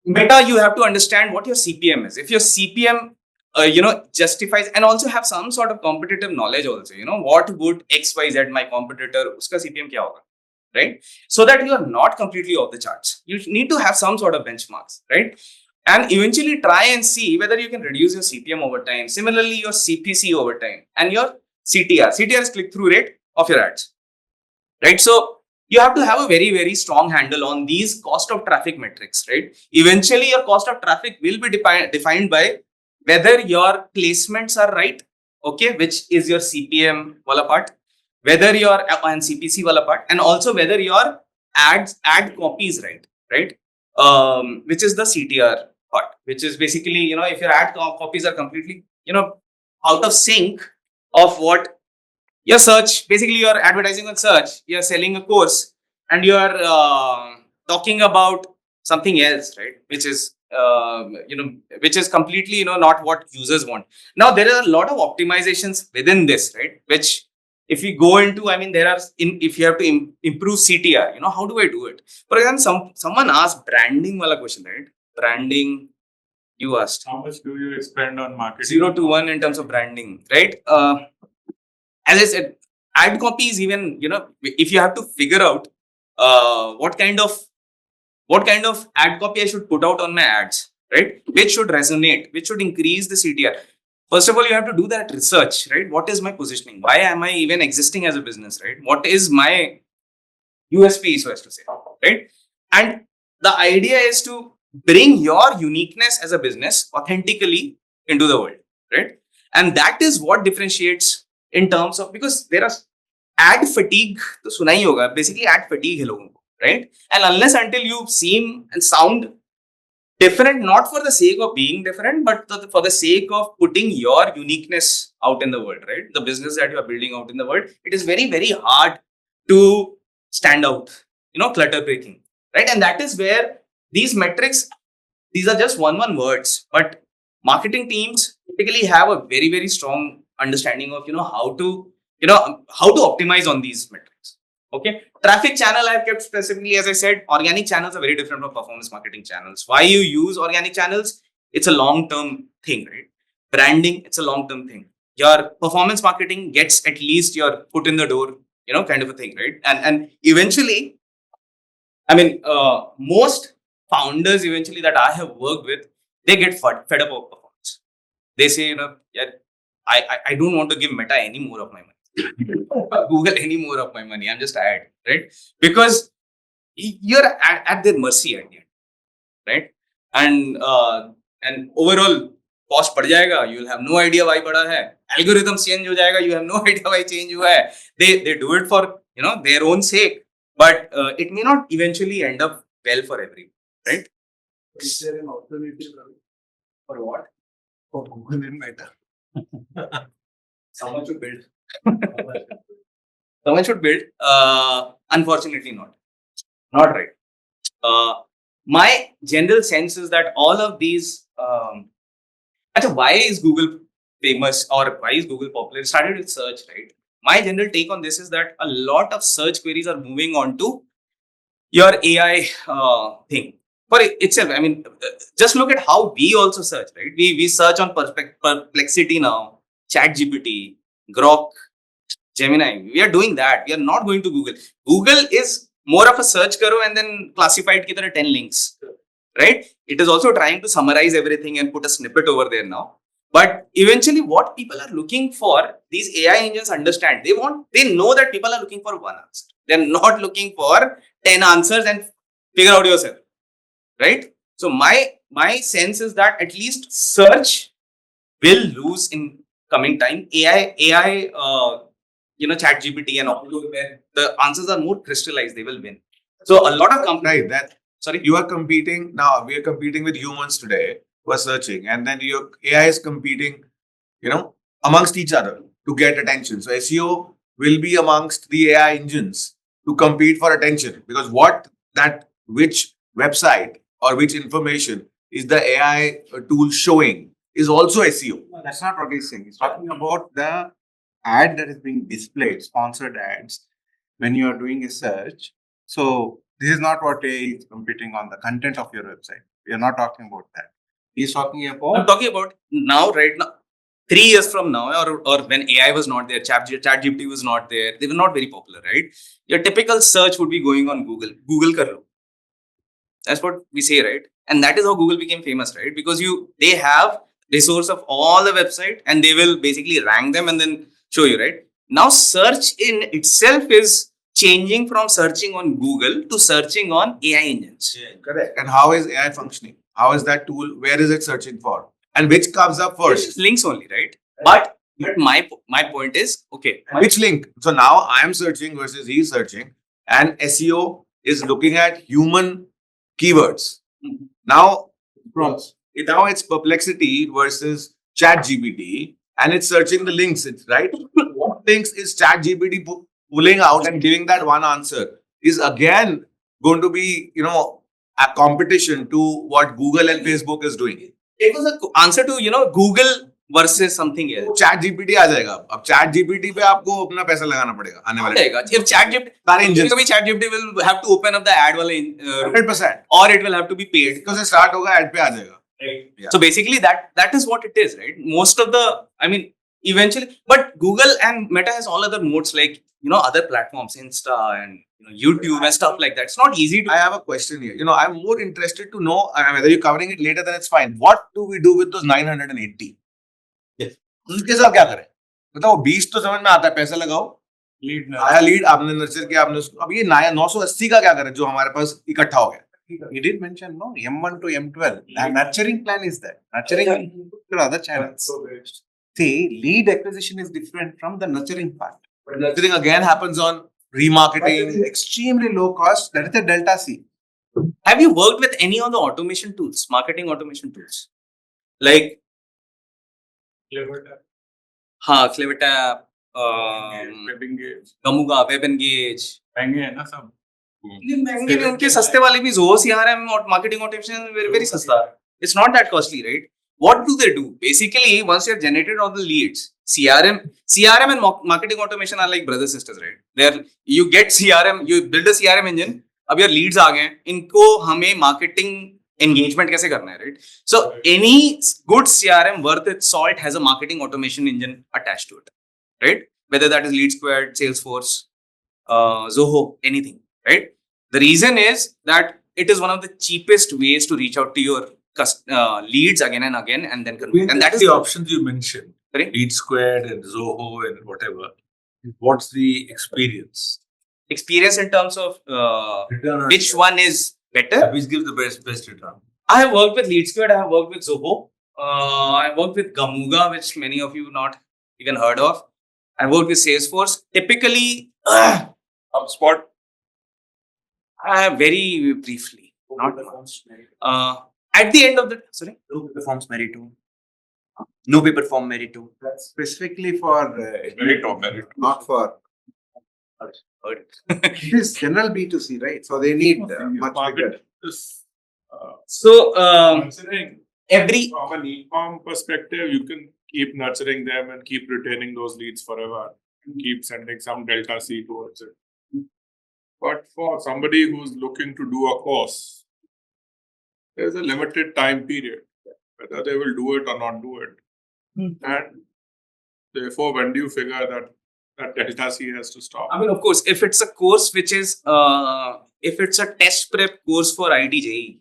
Meta, you have to understand what your CPM is. If your CPM justifies, and also have some sort of competitive knowledge also, what would XYZ, my competitor, uska CPM kya hoga, right? So that you are not completely off the charts. You need to have some sort of benchmarks, right? And eventually try and see whether you can reduce your CPM over time. Similarly, your CPC over time, and your CTR. CTR is click-through rate of your ads, right? So you have to have a very, very strong handle on these cost of traffic metrics, right? Eventually, your cost of traffic will be defined by whether your placements are right, okay, which is your CPM wala part, whether your and CPC wala part, and also whether your ad copy is right, which is the CTR part, which is basically, if your ad copies are completely, out of sync of what your search, basically you're advertising on search, you're selling a course, and you're talking about something else, right, which is which is completely not what users want. Now there are a lot of optimizations within this, right, which if we go into, if you have to improve CTR, how do I do it? For example, someone asked branding wala question, right? Branding, you asked How much do you spend on marketing? 0 to 1 in terms of branding, right? As I said, ad copy is even, if you have to figure out what kind of ad copy I should put out on my ads, right? Which should resonate, which should increase the CTR. First of all, you have to do that research, right? What is my positioning? Why am I even existing as a business, right? What is my USP, so as to say, right? And the idea is to bring your uniqueness as a business authentically into the world, right? And that is what differentiates in terms of, because there are ad fatigue, to suna hi hoga, basically ad fatigue hai logon ko, right? And unless until you seem and sound different not for the sake of being different, but for the sake of putting your uniqueness out in the world, right? The business that you are building out in the world, it is very, very hard to stand out, clutter breaking, right? And that is where these metrics, these are just one words, but marketing teams typically have a very, very strong understanding of, how to optimize on these metrics. Okay. Traffic channel I have kept specifically, as I said, organic channels are very different from performance marketing channels. Why you use organic channels? It's a long-term thing, right? Branding, it's a long-term thing. Your performance marketing gets at least your foot in the door, kind of a thing, right? And eventually, I mean, most founders eventually that I have worked with, they get fed up of performance. They say, yeah, I don't want to give Meta any more of my money. Google any more of my money. I'm just tired, right? Because you're at their mercy at the end, right? And overall cost बढ़ जाएगा. You'll have no idea why बढ़ा है. Algorithms change हो जाएगा. You have no idea why change हुआ है. They do it for their own sake, but it may not eventually end up well for everyone, right? Is there an alternative for what? For Google and Meta. Someone should build. Someone should build. Unfortunately, not. Not right. My general sense is that all of these. Why is Google famous or why is Google popular? It started with search, right? My general take on this is that a lot of search queries are moving on to your AI thing. For itself, I mean, just look at how we also search, right? We search on Perplexity now, ChatGPT, Grok, Gemini. We are doing that. We are not going to Google. Google is more of a search karo and then classified ki tarah 10 links, right? It is also trying to summarize everything and put a snippet over there now. But eventually what people are looking for, these AI engines understand. They know that people are looking for one answer. They're not looking for 10 answers and figure out yourself, right? So my sense is that at least search will lose in coming time. AI, ChatGPT and all, where the answers are more crystallized, they will win. So a lot of companies. Right. Sorry. You are competing now. We are competing with humans today who are searching, and then your AI is competing, amongst each other to get attention. So SEO will be amongst the AI engines to compete for attention, because which website or which information is the AI tool showing is also SEO. No, that's not what he's saying. He's talking about the ad that is being displayed, sponsored ads, when you are doing a search. So this is not what AI is competing on the content of your website. We are not talking about that. He's talking I'm about talking about now, right now, 3 years from now, or when AI was not there, ChatGPT was not there, they were not very popular, right? Your typical search would be going on Google. Google kar lo. That's what we say, right? And that is how Google became famous, right? Because they have resource of all the website and they will basically rank them and then show you, right? Now search in itself is changing from searching on Google to searching on AI engines. Yeah, correct. And how is AI functioning? How is that tool? Where is it searching for? And which comes up first? It's links only, right? But my point is, okay. Which link? So now I am searching versus he is searching, and SEO is looking at human keywords. Mhm. Now it's Perplexity versus ChatGPT, and it's searching the links. It's right. What links is ChatGPT pulling out and giving that one answer is again going to be a competition to what Google and Facebook is doing. It was an answer to Google versus something else. ChatGPT आ जाएगा. अब ChatGPT पे आपको अपना पैसा लगाना पड़ेगा आने वाले. If ChatGPT will have to open up the ad wala 100%. or it will have to be paid. because से start होगा ad पे आ जाएगा. Yeah. So basically that is what it is, right? Most of eventually, but Google and Meta has all other modes like other platforms, Insta and YouTube and stuff like that. It's not easy to. I have a question here. I'm more interested to know whether you're covering it later, then it's fine. What do we do with those 980? Yes. उसके साथ क्या करें? बताओ 20 तो समझ में आता है, पैसा लगाओ. आया लीड, आपने नर्चर किया, आपने अब ये 980 का क्या करें जो हमारे पास इकट्ठा हो गया? he did mention M1 to M12. And nurturing plan is that. Nurturing to other channels. See, lead acquisition is different from the nurturing part. But nurturing again happens on remarketing. Extremely low cost. That is the delta C. Have you worked with any of the automation tools, marketing automation tools? Like, Clevertap, WebEngage, Gamuga, WebEngage. महंगे हैं ना सब. ये महंगे भी उनके सस्ते वाले भी Zoho CRM और marketing automation is very सस्ता. It's not that costly, right? What do they do? Basically, once you have generated all the leads, CRM and marketing automation are like brother sisters, right? You get CRM, you build a CRM engine. अब यार leads आ गए हैं, इनको हमें marketing engagement कैसे करना है, right? So any good CRM worth its salt has a marketing automation engine attached to it, right? Whether that is Lead Squared, Salesforce, Zoho, anything, right? The reason is that it is one of the cheapest ways to reach out to your leads again and again, and then convert. And that's that is the options you mentioned. Sorry? Lead Squared and Zoho and whatever. What's the experience? Experience in terms of Return on which one is better? Which gives the best return? I have worked with Lead Squared, I have worked with Zoho, I have worked with Gamuga, which many of you not even heard of. I worked with Salesforce. Typically, HubSpot. very briefly. Not at the end of the sorry. No paper forms Merito. No paper form Merito. That's specifically for Merito. not for. It is general B2C, right? So they need much bigger. So Considering every from an e-com perspective, you can keep nurturing them and keep retaining those leads forever and keep sending some delta C towards it. But for somebody who's looking to do a course, there's a limited time period, whether they will do it or not do it. And therefore, when do you figure that delta C has to stop? I mean, of course, if it's a course which is if it's a test prep course for IIT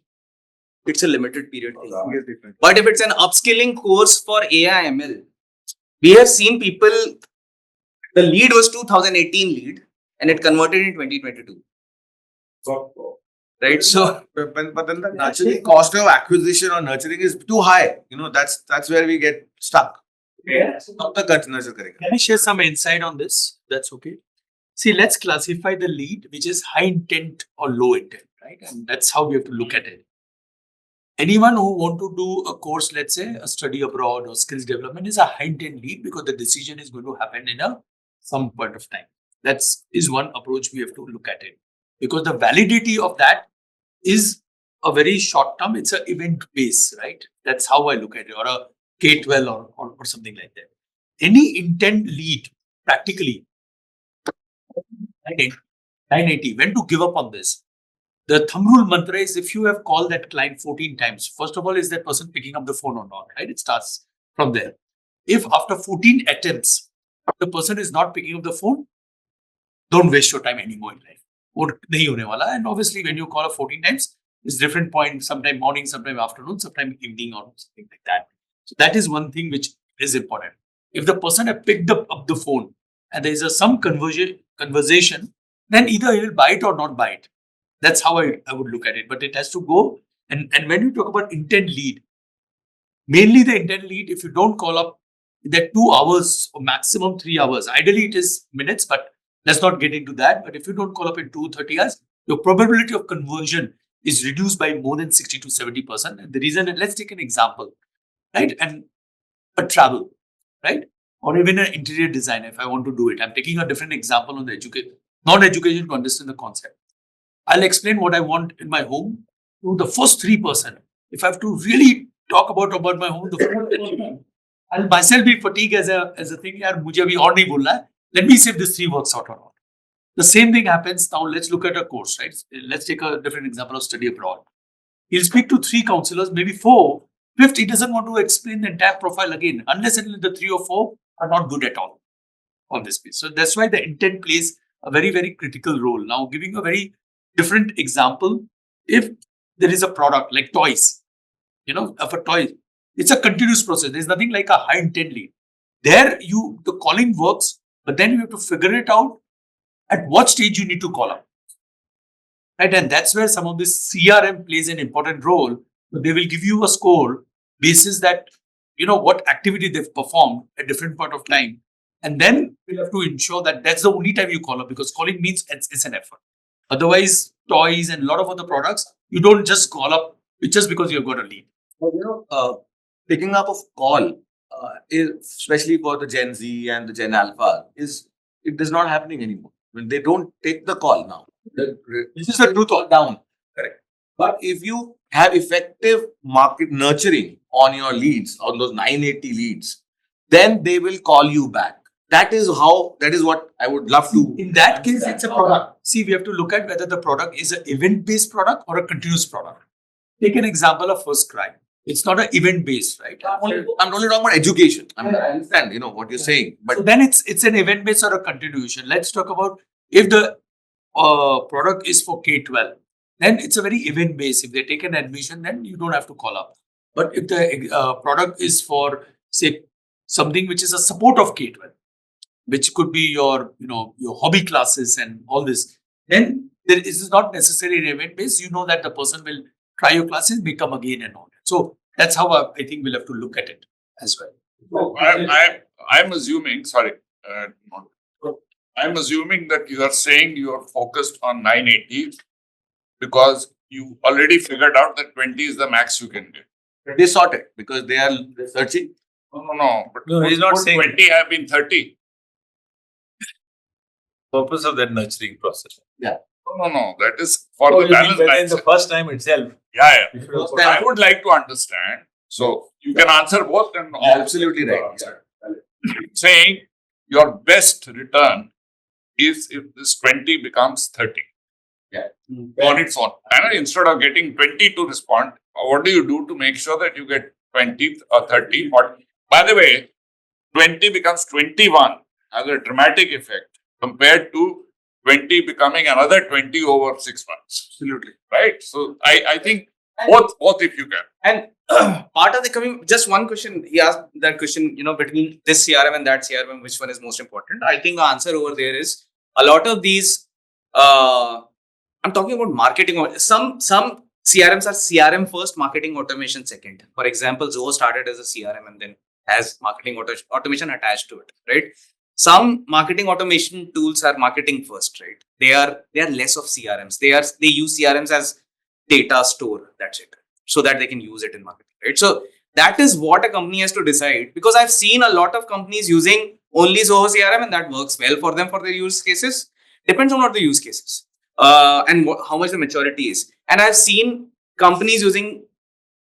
it's a limited period thing. But if it's an upskilling course for AI ML, we have seen people, the lead was 2018 lead and it converted in 2022. Right? So, But then the nurturing cost of acquisition or nurturing is too high. You know, that's where we get stuck. Kab tak nurture karega? Can I share some insight on this? That's okay. See, let's classify the lead, which is high intent or low intent, right? And that's how we have to look at it. Anyone who want to do a course, let's say a study abroad or skills development, is a high intent lead because the decision is going to happen in some point of time. That is one approach we have to look at it, because the validity of that is a very short term. It's an event base, right? That's how I look at it, or a K-12 or something like that. Any intent lead, practically, 980, when to give up on this? The thumb rule mantra is, if you have called that client 14 times, first of all, is that person picking up the phone or not, right? It starts from there. If after 14 attempts, the person is not picking up the phone, don't waste your time anymore in life. And obviously, when you call 14 times, it's different point, sometime morning, sometime afternoon, sometime evening or something like that. So that is one thing which is important. If the person has picked up the phone and there is some conversation, then either he will buy it or not buy it. That's how I would look at it. But it has to go. And when you talk about intent lead, mainly the intent lead, if you don't call up, that 2 hours or maximum 3 hours. Ideally, it is minutes, but let's not get into that. But if you don't call up in 2-30 hours, your probability of conversion is reduced by more than 60 to 70%. And the reason, let's take an example, right? And a travel, right? Or even an interior design, if I want to do it. I'm taking a different example on the non-education to understand the concept. I'll explain what I want in my home to the first 3%. If I have to really talk about my home, I'll myself be fatigued as a thing. Yaar, mujhe abhi aur nahi bolna hai. Let me see if this 3 works out or not. The same thing happens now. Let's look at a course, right? Let's take a different example of study abroad. He'll speak to 3 counselors, maybe 4. 5th, he doesn't want to explain the entire profile again, unless the 3 or 4 are not good at all on this piece. So that's why the intent plays a very, very critical role. Now, giving a very different example, if there is a product like toys, of a toy, it's a continuous process. There's nothing like a high intent lead. There, the calling works, but then you have to figure it out at what stage you need to call up. Right? And that's where some of this CRM plays an important role. They will give you a score basis that, what activity they've performed at different point of time. And then you'll have to ensure that that's the only time you call up, because calling means it's an effort. Otherwise, toys and a lot of other products, You don't just call up just because you've got a lead. Picking up of call, is, especially for the Gen Z and the Gen Alpha, it is not happening anymore. When they don't take the call now. This is the truth. Call down. Correct. But if you have effective market nurturing on your leads, on those 980 leads, then they will call you back. That is what I would love to. In that case, it's a product. See, we have to look at whether the product is an event-based product or a continuous product. Take an example of First Cry. It's not an event-based, right? I'm only talking about education. I understand, what you're saying, but So then it's an event-based or a continuation. Let's talk about if the product is for K-12, then it's a very event-based. If they take an admission, then you don't have to call up. But if the product is for, say, something which is a support of K-12, which could be your hobby classes and all this, then this is not necessarily an event-based. You know that the person will try your classes, may come again and all. So that's how I think we'll have to look at it as well. I'm assuming, sorry, I'm assuming that you are saying you are focused on 980 because you already figured out that 20 is the max you can get. they sort it because they are searching. No. But No, he's not would saying- 20 have been 30. Purpose of that nurturing process. No. That is for Oh, the you mean balance whether in the mindset. first time itself. Yeah. if you First have- time- I would like to understand. So you can answer both and all. Absolutely right. Saying your best return is if this 20 becomes 30 on its own. And instead of getting 20 to respond, what do you do to make sure that you get 20 or 30? By the way, 20 becomes 21 has a dramatic effect compared to 20 becoming another 20 over 6 months. Absolutely. Right? So I think both if you can. And part of the just one question, he asked that question, between this CRM and that CRM, which one is most important? I think the answer over there is a lot of these, I'm talking about marketing. Some CRMs are CRM first, marketing automation second. For example, Zoho started as a CRM and then has marketing automation attached to it, right? Some marketing automation tools are marketing first, right? They are less of CRMs. They use CRMs as data store, that's it, so that they can use it in marketing, right? So that is what a company has to decide, because I've seen a lot of companies using only Zoho CRM and that works well for them for their use cases. Depends on what the use cases and how much the maturity is. And I've seen companies using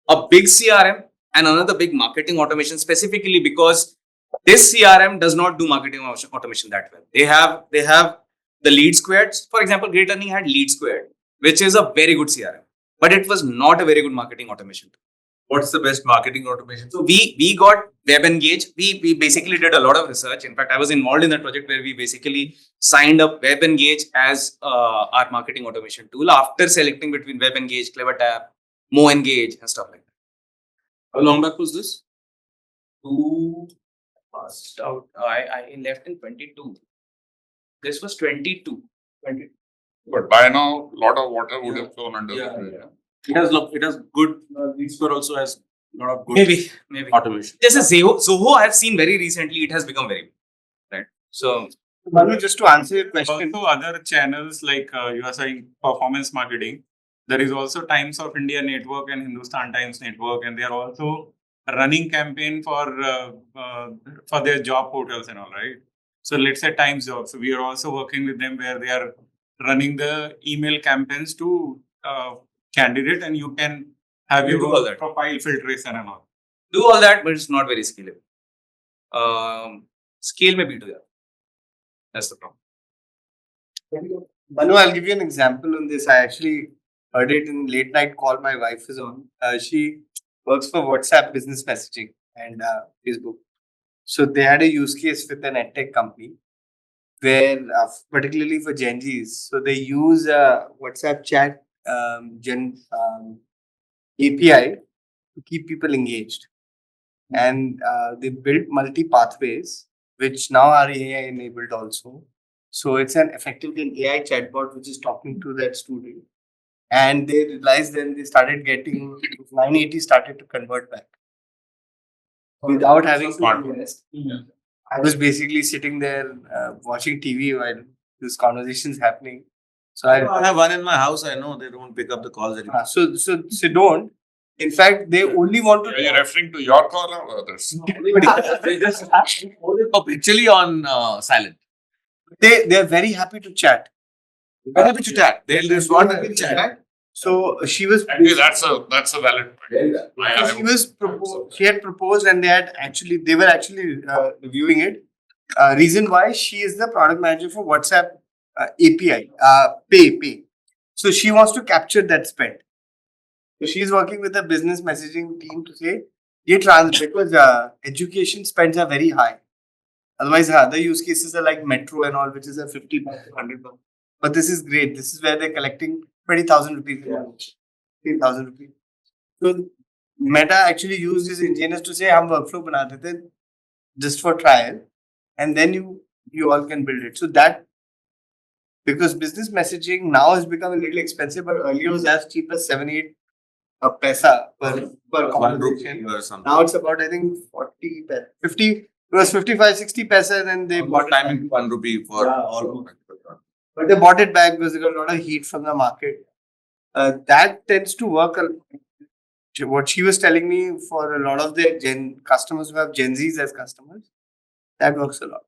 a big CRM and another big marketing automation, specifically because this CRM does not do marketing automation that well. They have the lead squares. For example, Great Learning had lead squared, which is a very good CRM, but it was not a very good marketing automation. What's the best marketing automation? So we got Web Engage. We basically did a lot of research. In fact, I was involved in that project where we basically signed up Web Engage as our marketing automation tool after selecting between Web Engage, CleverTap, Mo Engage, and stuff like that. How long back was this? I left in 22. This was 22. But by now, a lot of water would have flown under the bridge. It has good. Leadscore also has a lot of good Maybe. automation. This is Zoho. I have seen very recently. It has become very good, right? So Manu, just to answer your question, Also, other channels like you are saying performance marketing. There is also Times of India Network and Hindustan Times Network, and they are also running campaign for their job portals and all, right? So let's say Times Jobs. So we are also working with them where they are running the email campaigns to candidate, and you can have You your do all own that. profile filtration and all. do all that, but it's not very scalable. Scale may be to that. That's the problem. Manu, I'll give you an example on this. I actually heard it in late night call my wife is on. She works for WhatsApp business messaging and Facebook. So they had a use case with an EdTech company where, particularly for Gen Zs, so they use a WhatsApp chat API to keep people engaged. And they built multi pathways, which now are AI enabled also. So it's effectively an AI chatbot which is talking to that student. And they realized then they started getting 980 started to convert back without having to invest. I was basically sitting there watching TV while this conversation's happening. So I have one in my house. I know they don't pick up the calls anymore. So don't. In fact, they only want to. Are you referring to your call or others? They just actually on silent. They're very happy to chat. Very happy to chat. They'll respond and chat. So she was. Actually, that's a valid point. She had proposed, and they were actually reviewing it. Reason why, she is the product manager for WhatsApp API, pay. So she wants to capture that spend. So she's working with the business messaging team to say, because education spends are very high. Otherwise, other use cases are like metro and all, which is a 50 bucks, 100 bucks. But this is great. This is where they're collecting 20,000 rupees, 15,000 rupees. So Meta actually used his engineers to say, "Hum workflow bana dete hain just for trial, and then you all can build it." So that, because business messaging now has become a little expensive, but earlier was as cheap as 7-8 paisa per conversation. Or something. Now it's about, I think, 40, 50. It was 55-60 paisa, and then they bought Time it into 1 rupee for Yeah. all of it. but they bought it back because they got a lot of heat from the market. That tends to work. What she was telling me, for a lot of their customers who have Gen Zs as customers, that works a lot.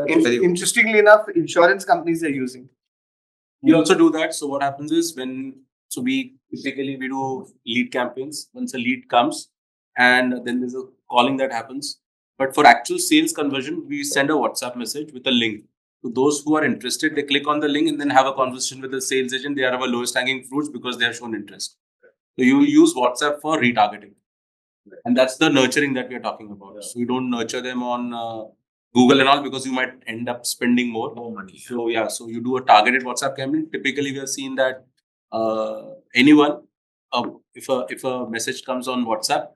Interestingly enough, insurance companies are using. We also do that. So what happens is we typically do lead campaigns. Once a lead comes, and then there's a calling that happens. But for actual sales conversion, we send a WhatsApp message with a link. To those who are interested, they click on the link and then have a conversation with the sales agent. They are our lowest hanging fruits because they have shown interest. So you use WhatsApp for retargeting. And that's the nurturing that we are talking about. So you don't nurture them on Google and all, because you might end up spending more money. So so you do a targeted WhatsApp campaign. Typically, we have seen that anyone, if a message comes on WhatsApp,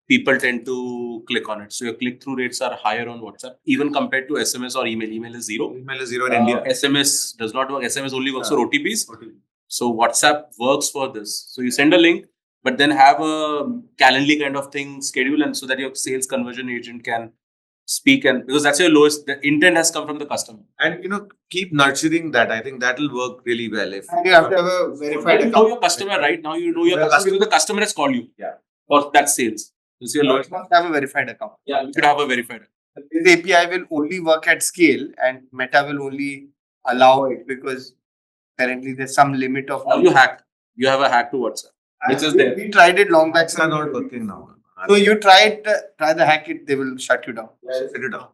people tend to click on it. So your click-through rates are higher on WhatsApp, even compared to SMS or email. Email is zero. Email is zero in India. SMS does not work. SMS only works for OTPs. So WhatsApp works for this. So you send a link, but then have a Calendly kind of thing schedule, and so that your sales conversion agent can speak, and because that's your lowest, the intent has come from the customer. And keep nurturing that. I think that will work really well. If And you have to have a verified You know account. your customer, right? Now you know your customer because the customer has called you. Yeah. For that sales. This is your You lowest. must have a verified account. Yeah, you should have a verified. This API will only work at scale, and Meta will only allow it because currently there's some limit of. Now you have a hack to WhatsApp, which is there. We tried it long back. it's not working now. So you try the hack it, they will shut you down. Set it down.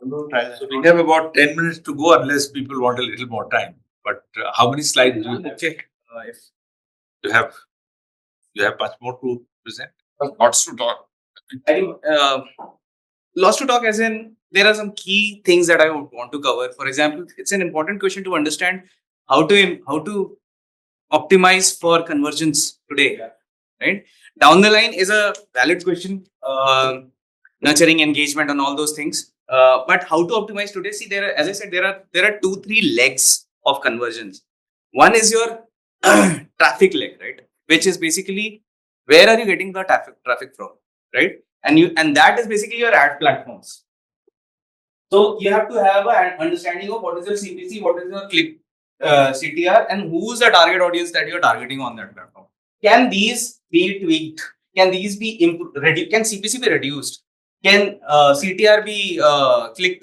Don't try that. We have about 10 minutes to go unless people want a little more time. But how many slides do you check? If you have much more to present. Lots to talk. I think lots to talk, as in there are some key things that I want to cover. For example, it's an important question to understand how to optimize for conversions today, right? Down the line is a valid question, nurturing engagement and all those things. But how to optimize today? See, as I said, there are 2-3 legs of conversions. One is your traffic leg, right? Which is basically, where are you getting the traffic from, right? And that is basically your ad platforms. So you have to have an understanding of what is your CPC, what is your click CTR, and who's the target audience that you're targeting on that platform. Can these be tweaked? Can these be can CPC be reduced? Can CTR be click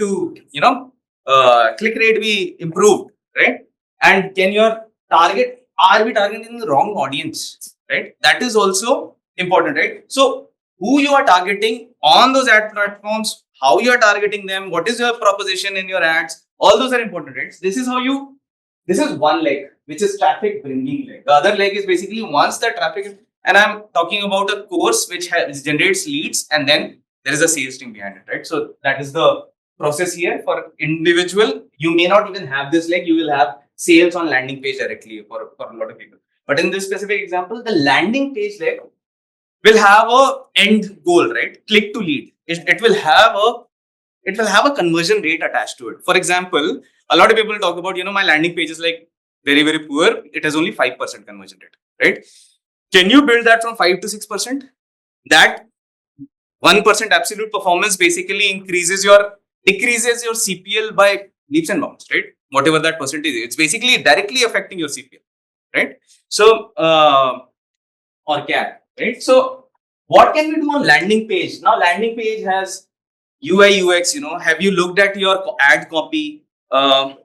rate be improved, right? And can your are we targeting the wrong audience, right? That is also important, right? So who you are targeting on those ad platforms, how you are targeting them, what is your proposition in your ads, all those are important, right? This is one leg, which is traffic bringing leg. The other leg is basically once the traffic, and I'm talking about a course which generates leads, and then there is a sales team behind it, right? So that is the process here. For individual, you may not even have this leg, you will have sales on landing page directly for a lot of people. But in this specific example, the landing page leg will have a end goal, right? Click to lead. It will have a conversion rate attached to it. For example, a lot of people talk about, my landing page is like very, very poor. It has only 5% conversion rate, right? Can you build that from 5 to 6%? That 1% absolute performance basically decreases your CPL by leaps and bounds, right? Whatever that percentage is, it's basically directly affecting your CPL, right? So, or CAC, right? So, what can we do on landing page? Now, landing page has UI, UX, have you looked at your ad copy? Actually,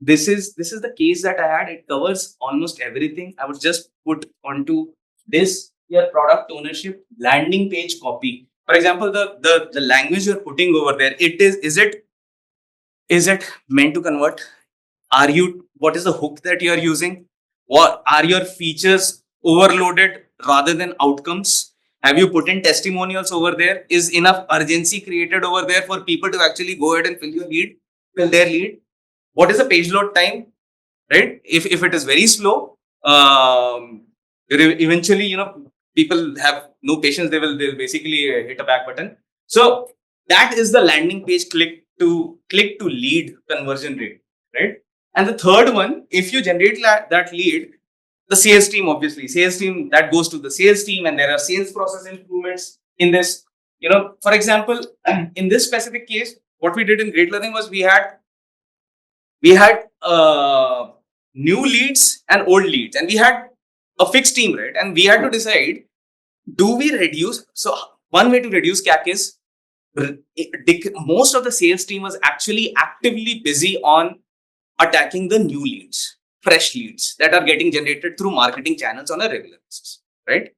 this is the case that I had. It covers almost everything. I would just put onto this your product ownership landing page copy. For example, the language you're putting over there, is it meant to convert? What is the hook that you are using? What are your features overloaded rather than outcomes? Have you put in testimonials over there? Is enough urgency created over there for people to actually go ahead and fill their lead? What is the page load time? Right? If it is very slow, eventually, people have no patience. They'll basically hit a back button. So that is the landing page click to lead conversion rate, right? And the third one, if you generate that lead, the sales team, obviously, that goes to the sales team, and there are sales process improvements in this. For example, in this specific case, what we did in Great Learning was we had new leads and old leads, and we had a fixed team, right? And we had to decide, do we reduce? So one way to reduce CAC is most of the sales team was actually actively busy on attacking the new leads, fresh leads that are getting generated through marketing channels on a regular basis, right?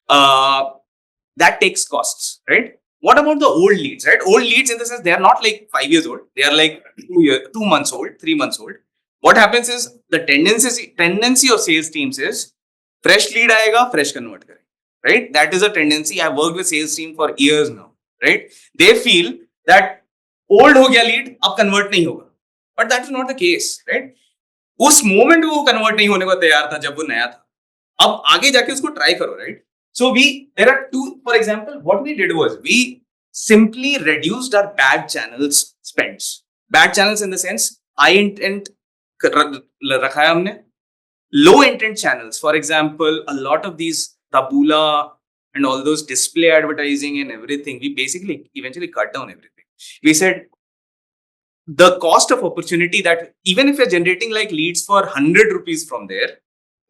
That takes costs, right? What about the old leads, right? Old leads in the sense they are not like 5 years old, they are like 2 months old, 3 months old. What happens is the tendency of sales teams is fresh lead aayega, fresh convert kare, right? That is a tendency. I've worked with sales team for years now, right? They feel that old ho gaya lead, ab convert nahi hoga. But that's not the case, right? उस moment वो convert नहीं होने को तैयार था जब वो नया था. अब आगे जाके उसको ट्राई करो, right? So there are two, for example, what we did was we simply reduced our bad channels spends. Bad channels in the sense, high intent rakha hai humne. Low intent channels, for example, a lot of these taboola and all those display advertising and everything, we basically eventually cut down everything. We said, the cost of opportunity that even if you're generating like leads for 100 rupees from there,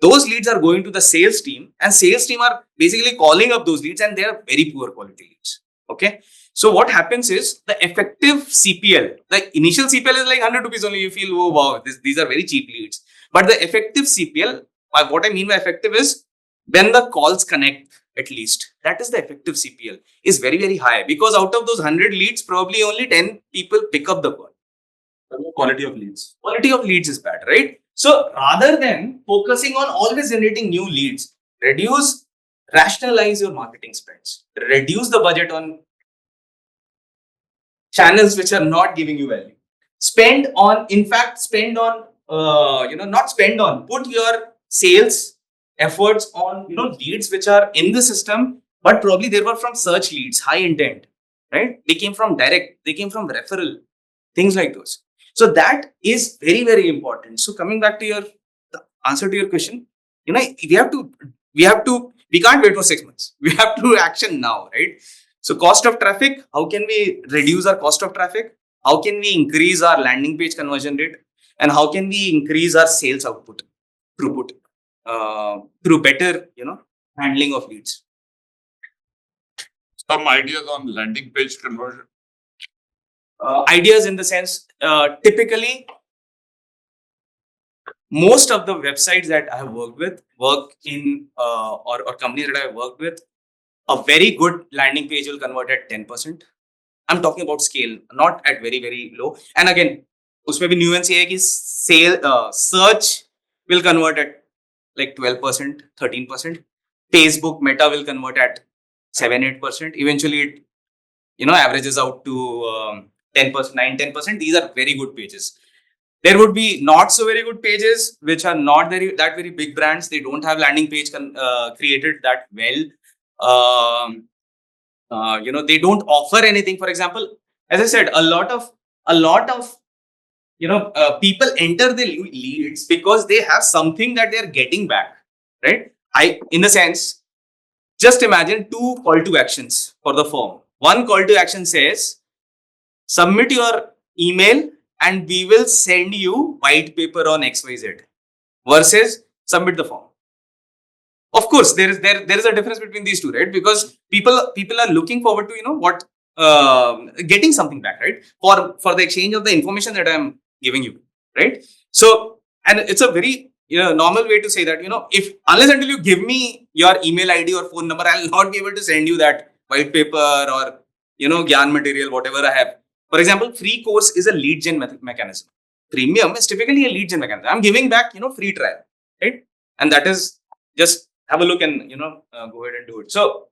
those leads are going to the sales team, and sales team are basically calling up those leads, and they are very poor quality leads. Okay. So what happens is the effective CPL, the initial CPL is like 100 rupees only. You feel, oh wow, these are very cheap leads. But the effective CPL, what I mean by effective is when the calls connect, at least that is the effective CPL, is very, very high, because out of those 100 leads, probably only 10 people pick up the call. Quality of leads. Quality of leads is bad, right? So rather than focusing on always generating new leads, rationalize your marketing spends, reduce the budget on channels which are not giving you value. Put your sales efforts on, leads which are in the system, but probably they were from search leads, high intent, right? They came from direct, they came from referral, things like those. So that is very, very important. So coming back to the answer to your question, we can't wait for 6 months. We have to action now, right? So cost of traffic, how can we reduce our cost of traffic? How can we increase our landing page conversion rate? And how can we increase our sales output, throughput, through better, handling of leads? Some ideas on landing page conversion. Ideas in the sense, typically, most of the websites that I have worked with or companies that I have worked with, a very good landing page will convert at 10%. I'm talking about scale, not at very, very low. And again, usme bhi nuance ye hai ki search will convert at like 12%, 13%. Facebook Meta will convert at 7-8%. Eventually, it averages out to 10%, 9-10%. These are very good pages. There would be not so very good pages which are not that very big brands. They don't have landing page created that well. They don't offer anything. For example, as I said, a lot of people enter the leads because they have something that they are getting back, right? In the sense, just imagine 2 call to actions for the firm. one call to action says, submit your email and we will send you white paper on XYZ versus submit the form. Of course, there is a difference between these two, right? Because people are looking forward to getting something back, right? For the exchange of the information that I'm giving you, right? So, and it's a very normal way to say that, if unless until you give me your email ID or phone number, I'll not be able to send you that white paper or gyan material, whatever I have. For example, free course is a lead gen mechanism. Premium is typically a lead gen mechanism. I'm giving back free trial, right? And that is just have a look and go ahead and do it. So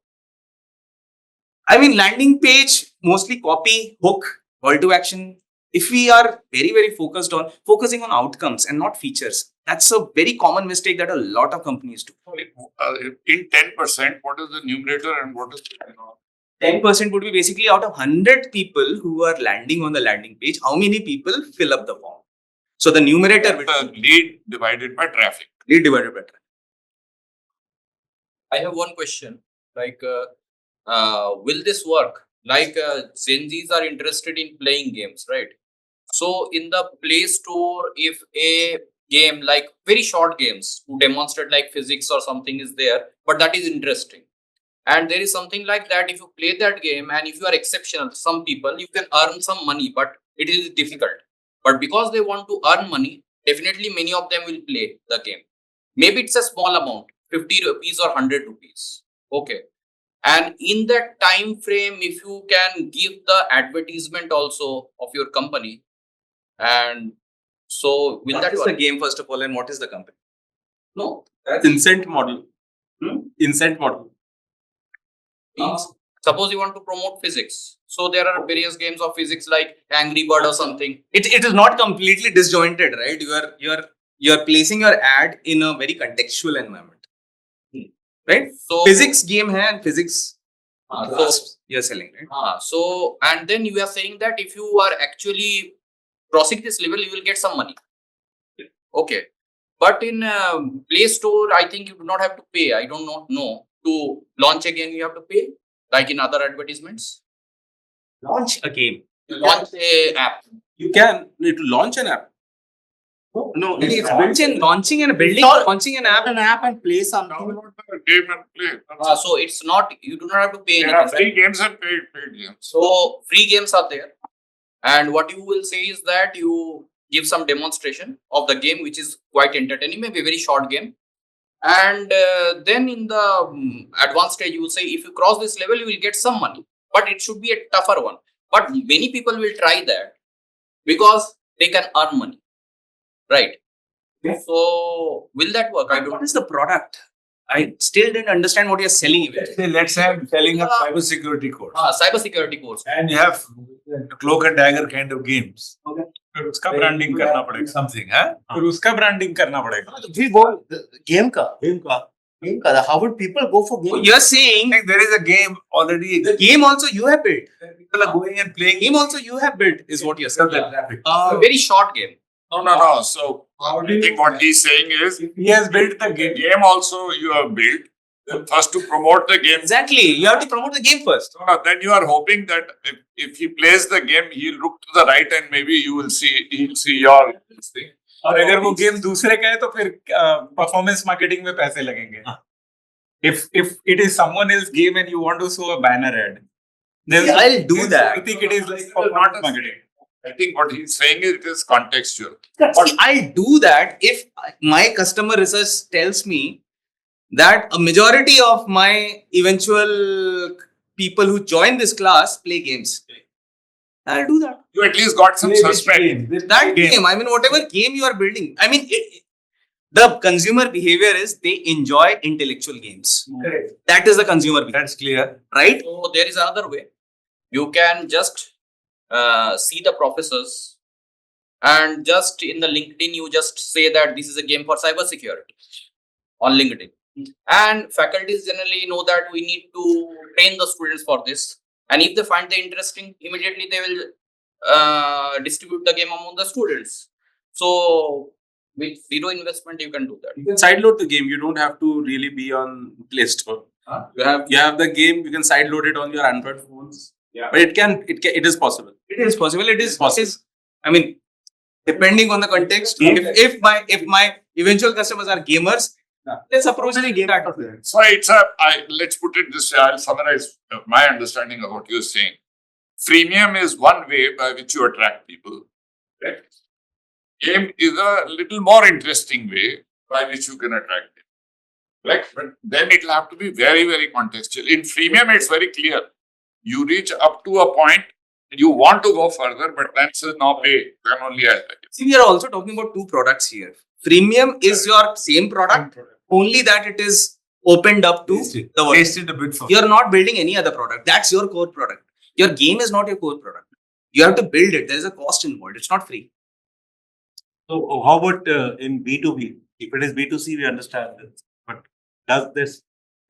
I mean, landing page, mostly copy, hook, call to action. If we are very focusing on outcomes and not features, that's a very common mistake that a lot of companies do. In 10%, what is the numerator and what is the 10% would be basically out of 100 people who are landing on the landing page, how many people fill up the form? So the numerator will the lead divided by traffic. lead divided by traffic. I have one question. Like, will this work? Like, Gen Zs are interested in playing games, right? So, in the Play Store, if a game like very short games to demonstrate like physics or something is there, but that is interesting, and there is something like that. If you play that game and if you are exceptional, some people you can earn some money, but it is difficult. But because they want to earn money, definitely many of them will play the game. Maybe it's a small amount, 50 rupees or 100 rupees. Okay. And in that time frame, if you can give the advertisement also of your company, and so will What that is the work? game first of all, and what is the company? No. That's incent model. Incent model. Means, suppose you want to promote physics. So there are various games of physics like Angry Bird or something. It is not completely disjointed, right? You are placing your ad in a very contextual environment, right? So Physics game hai and physics so you're selling, right? so and then you are saying that if you are actually crossing this level, you will get some money. Okay. But in Play Store, I think you do not have to pay. I don't know. No. To launch a game, you have to pay, like in other advertisements. Launch a game. You launch a app. You can launch an app. No, it's built in launching and building, launching an app. An app and play something. Download the game and play. So it's not, you do not have to pay There are anything. free games and paid games. So free games are there. And what you will say is that you give some demonstration of the game, which is quite entertaining, maybe a very short game. And then in the advanced stage, you will say, if you cross this level, you will get some money. But it should be a tougher one. But many people will try that because they can earn money. Right. Yeah. So will that work? I don't What is the product? I still didn't understand what you're selling even. Let's say I'm selling a cybersecurity course. cybersecurity course. And you have cloak and dagger kind of games. Okay. फिर उसका branding करना पड़ेगा. Something, huh? फिर उसका branding करना पड़ेगा. We go game ka. How would people go for game? You're saying Like there is a game already. the game also you have built. People are going and playing. Game also you have built is what you're saying. A very short game. No. So I think what he's saying is He has built the the game. game also you have built. First to promote the game. Exactly. You have to promote the game first. Then you are hoping that if he plays the game, he'll look to the right and maybe he'll see your thing. और अगर वो game दूसरे का है तो फिर performance marketing में पैसे लगेंगे. If it is someone else's game and you want to show a banner ad, then I'll do that. I think it is like performance marketing. I think what he's saying is it is contextual. See, I'll do that if my customer research tells me that a majority of my eventual people who join this class play games. I'll do that. You at least got some suspect. That game, I mean, whatever game you are building, I mean, the consumer behavior is they enjoy intellectual games. Correct. That is the consumer behavior, That's clear. right? So there is another way. You can just see the professors and just in the LinkedIn, you just say that this is a game for cybersecurity on LinkedIn. And faculties generally know that we need to train the students for this. And if they find it interesting, immediately they will distribute the game among the students. So with zero investment, you can do that. You can sideload the game. You don't have to really be on Play Store. You have the game. You can sideload it on your Android phones. But it is possible. It is possible. It is possible. I mean, depending on the context, if my eventual customers are gamers, let's approach the game out of there. So let's put it this way. I'll summarize my understanding of what you're saying. Freemium is one way by which you attract people. Right? Game is a little more interesting way by which you can attract them. Right? But then it'll have to be very, very contextual. In freemium, it's very clear. You reach up to a point, you want to go further, but then says no pay, then only I'll pay. See, we are also talking about two products here. Freemium is your same product, only that it is opened up to the world. Tasted a bit for. You are not building any other product. That's your core product. Your game is not your core product. You have to build it. There is a cost involved. It's not free. So how about in B2B? If it is B2C, we understand this. But does this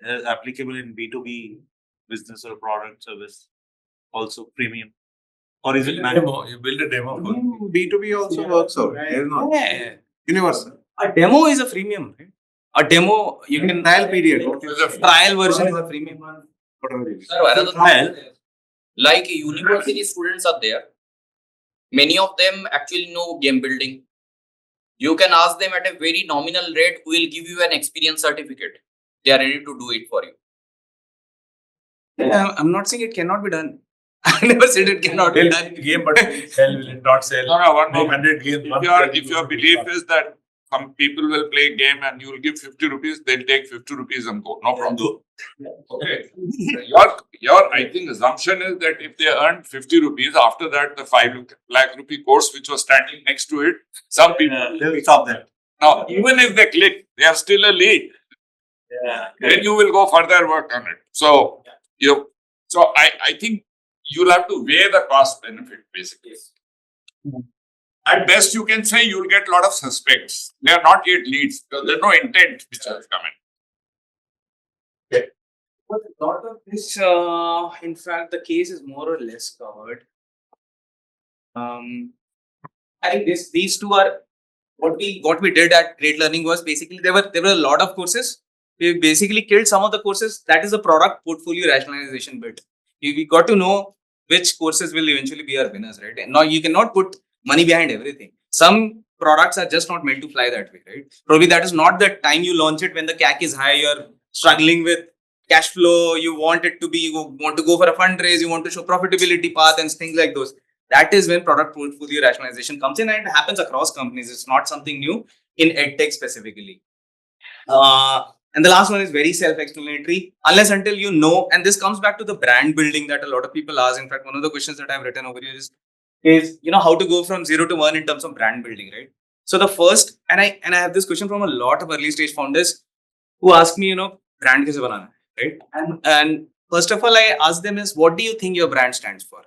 applicable in B2B business or product service also premium? Or is it Demo, you build a demo for B2B also works out. It is not Yeah. universal. A demo is a freemium, right? A demo, you can Trial period. What There's a trial version is a freemium. whatever it is. Sir, another Trial. thing, like university students are there. Many of them actually know game building. You can ask them at a very nominal rate, we will give you an experience certificate. They are ready to do it for you. Yeah, I'm not saying it cannot be done. I never said it cannot be done. game, but will it sell, will it not sell? No, one more. 100 games. If your belief is that some people will play game and you will give 50 rupees, they'll take 50 rupees and go. No problem. Okay. Your I think assumption is that if they earn 50 rupees, after that the 5 lakh rupee course which was standing next to it, some people They will stop that. now even if they click, they are still a lead. Then you will go further work on it. So I think you'll have to weigh the cost benefit basically. At best, you can say you'll get a lot of suspects. They are not yet leads because there's no intent which has come in. But a lot of this, in fact, the case is more or less covered. I think these two are what we did at Great Learning was basically there were a lot of courses. We basically killed some of the courses. That is the product portfolio rationalization bit. We got to know which courses will eventually be our winners, right? And now you cannot put money behind everything. Some products are just not meant to fly that way, right? Probably that is not the time you launch it when the CAC is high, you're struggling with cash flow, you want it to be, you want to go for a fundraise, you want to show profitability path and things like those. That is when product portfolio rationalization comes in, and it happens across companies. It's not something new in EdTech specifically. And the last one is very self-explanatory, unless until you know, and this comes back to the brand building that a lot of people ask. In fact, one of the questions that I've written over here is how to go from 0 to 1 in terms of brand building, right? So the first, and I have this question from a lot of early stage founders who ask me, brand kaise banana hai, right? And first of all, I ask them is, what do you think your brand stands for?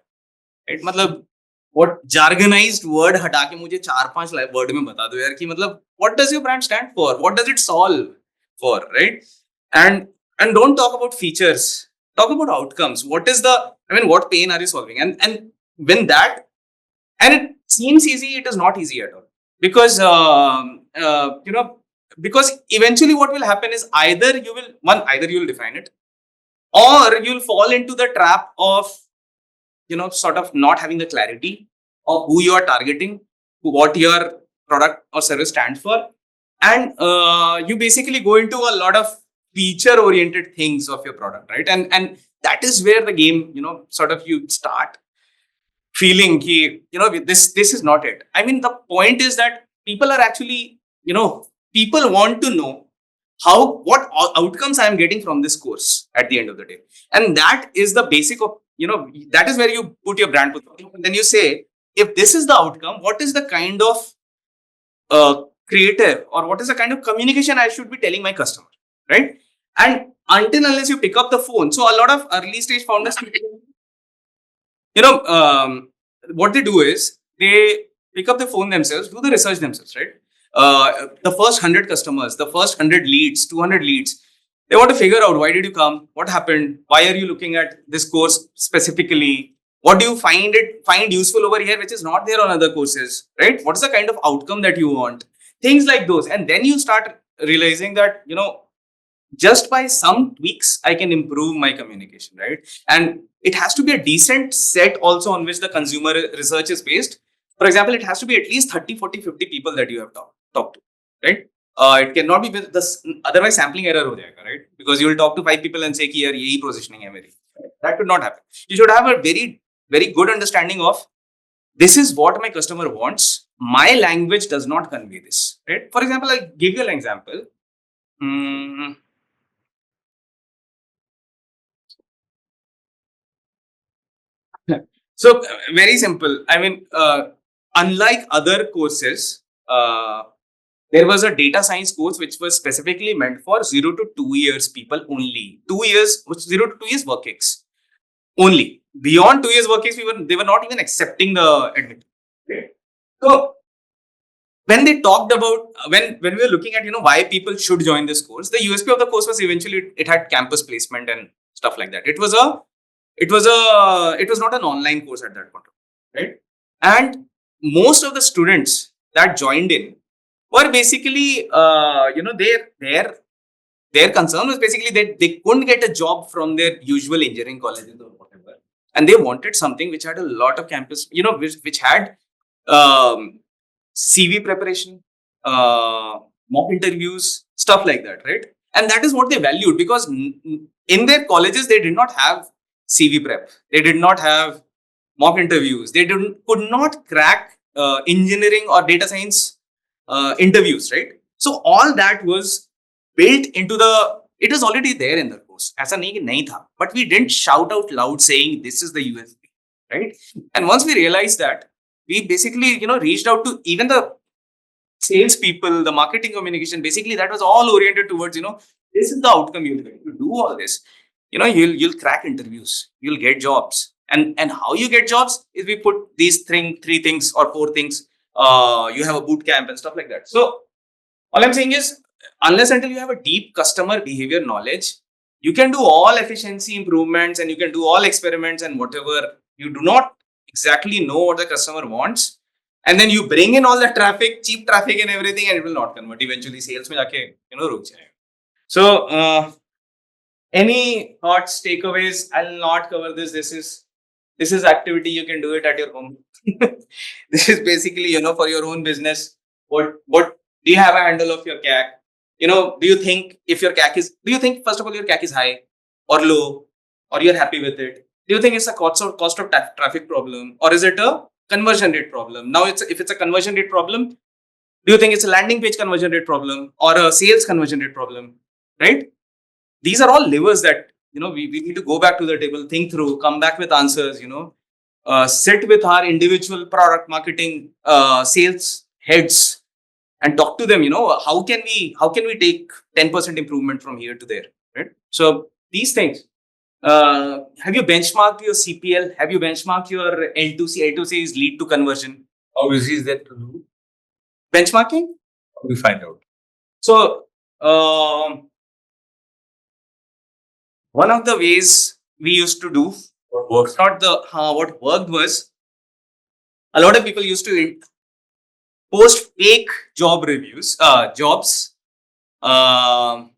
Right? Matlab, what jargonized word हटा के मुझे 4-5 word में बता दो यार कि मतलब what does your brand stand for? What does it solve for, right? And don't talk about features. Talk about outcomes. What pain are you solving? And when that, and it seems easy, it is not easy at all. Because because eventually what will happen is either you will define it, or you'll fall into the trap of sort of not having the clarity of who you are targeting, what your product or service stands for. And you basically go into a lot of feature-oriented things of your product, right? And that is where the game, sort of you start feeling ki, this is not it. I mean, the point is that people are actually, people want to know what outcomes I am getting from this course at the end of the day. And that is the basic of, that is where you put your brand portfolio. And then you say, if this is the outcome, what is the kind of creative or what is the kind of communication I should be telling my customer, right? And unless you pick up the phone, so a lot of early stage founders, what they do is they pick up the phone themselves, do the research themselves, right? The first 100 customers, the first 100 leads, 200 leads, they want to figure out why did you come, what happened, why are you looking at this course specifically, what do you find useful over here which is not there on other courses, right? What is the kind of outcome that you want, things like those. And then you start realizing that just by some tweaks, I can improve my communication, right? And it has to be a decent set also on which the consumer research is based. For example, it has to be at least 30, 40, 50 people that you have talked to, right? It cannot be with this, otherwise sampling error ho jayega, right? Because you will talk to 5 people and say ki yaar yehi positioning hai meri. That could not happen. You should have a very, very good understanding of this is what my customer wants. My language does not convey this, right? For example, I'll give you an example. So very simple. I mean, unlike other courses, there was a data science course which was specifically meant for 0 to 2 years people only. 2 years, 0 to 2 years work ex only. Beyond 2 years work ex, they were not even accepting the admit. Okay. So when they talked about when we were looking at why people should join this course, the USP of the course was eventually it had campus placement and stuff like that. It was not an online course at that point, right? And most of the students that joined in were basically their concern was basically that they couldn't get a job from their usual engineering colleges or whatever, and they wanted something which had a lot of campus, which had CV preparation, mock interviews, stuff like that, right? And that is what they valued, because in their colleges they did not have CV prep, they did not have mock interviews, they could not crack engineering or data science interviews, right? So all that was built into it was already there in the course. ऐसा नहीं कि नहीं था, but we didn't shout out loud saying this is the USP, right? And once we realized that, we basically reached out to even the sales people, the marketing communication. Basically, that was all oriented towards this is the outcome you'll get. You do all this, you'll crack interviews, you'll get jobs, and how you get jobs is we put these three things or 4 things. You have a boot camp and stuff like that. So all I'm saying is, unless until you have a deep customer behavior knowledge, you can do all efficiency improvements and you can do all experiments and whatever. You do not exactly know what the customer wants, and then you bring in all the traffic, cheap traffic and everything, and it will not convert. Eventually sales mein jaake ruk jayega. So any thoughts, takeaways? I'll not cover this. This is activity, you can do it at your home. This is basically for your own business. What do you have a handle of your CAC? Do you think if your CAC is, do you think first of all your CAC is high or low, or you're happy with it? Do you think it's a cost of traffic problem, or is it a conversion rate problem? Now, if it's a conversion rate problem, do you think it's a landing page conversion rate problem or a sales conversion rate problem, right? These are all levers that we need to go back to the table, think through, come back with answers. Sit with our individual product marketing sales heads and talk to them. How can we take 10% improvement from here to there, right? So these things. Have you benchmarked your CPL? Have you benchmarked your L2C? L2C is lead to conversion. How easy is that to do? Benchmarking? How do we find out? So one of the ways we used to do What works? what worked was, a lot of people used to post fake job reviews, jobs, and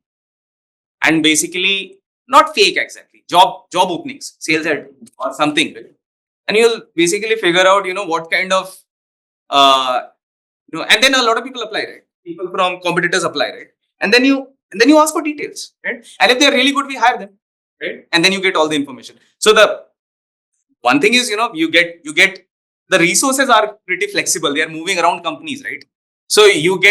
basically not fake exactly, job openings, sales head or something, right? And you'll basically figure out what kind of and then a lot of people apply, right? People from competitors apply, right? And then you ask for details, right? And if they're really good, we hire them, right? And then you get all the information. So the one thing is, you get the resources are pretty flexible. They are moving around companies, right? So you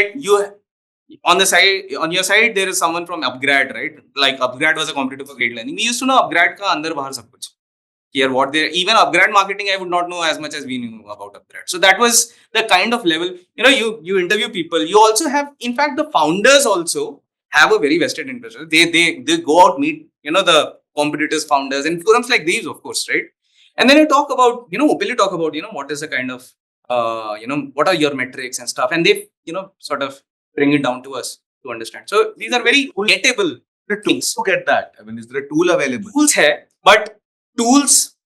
on your side, there is someone from Upgrad, right? Like Upgrad was a competitor for grade learning. We used to know Upgrad ka andar bahar sab kuch. Here, what they even Upgrad marketing, I would not know as much as we knew about Upgrad. So that was the kind of level. You interview people. You also have, in fact, the founders also have a very vested interest. They go out, meet the competitors, founders, and forums like these, of course, right? And then you talk about openly talk about what is the kind of what are your metrics and stuff, and they sort of bring it down to us to understand. So these are very gettable things. To get that, I mean, is there a tool available? Tools hai, but tools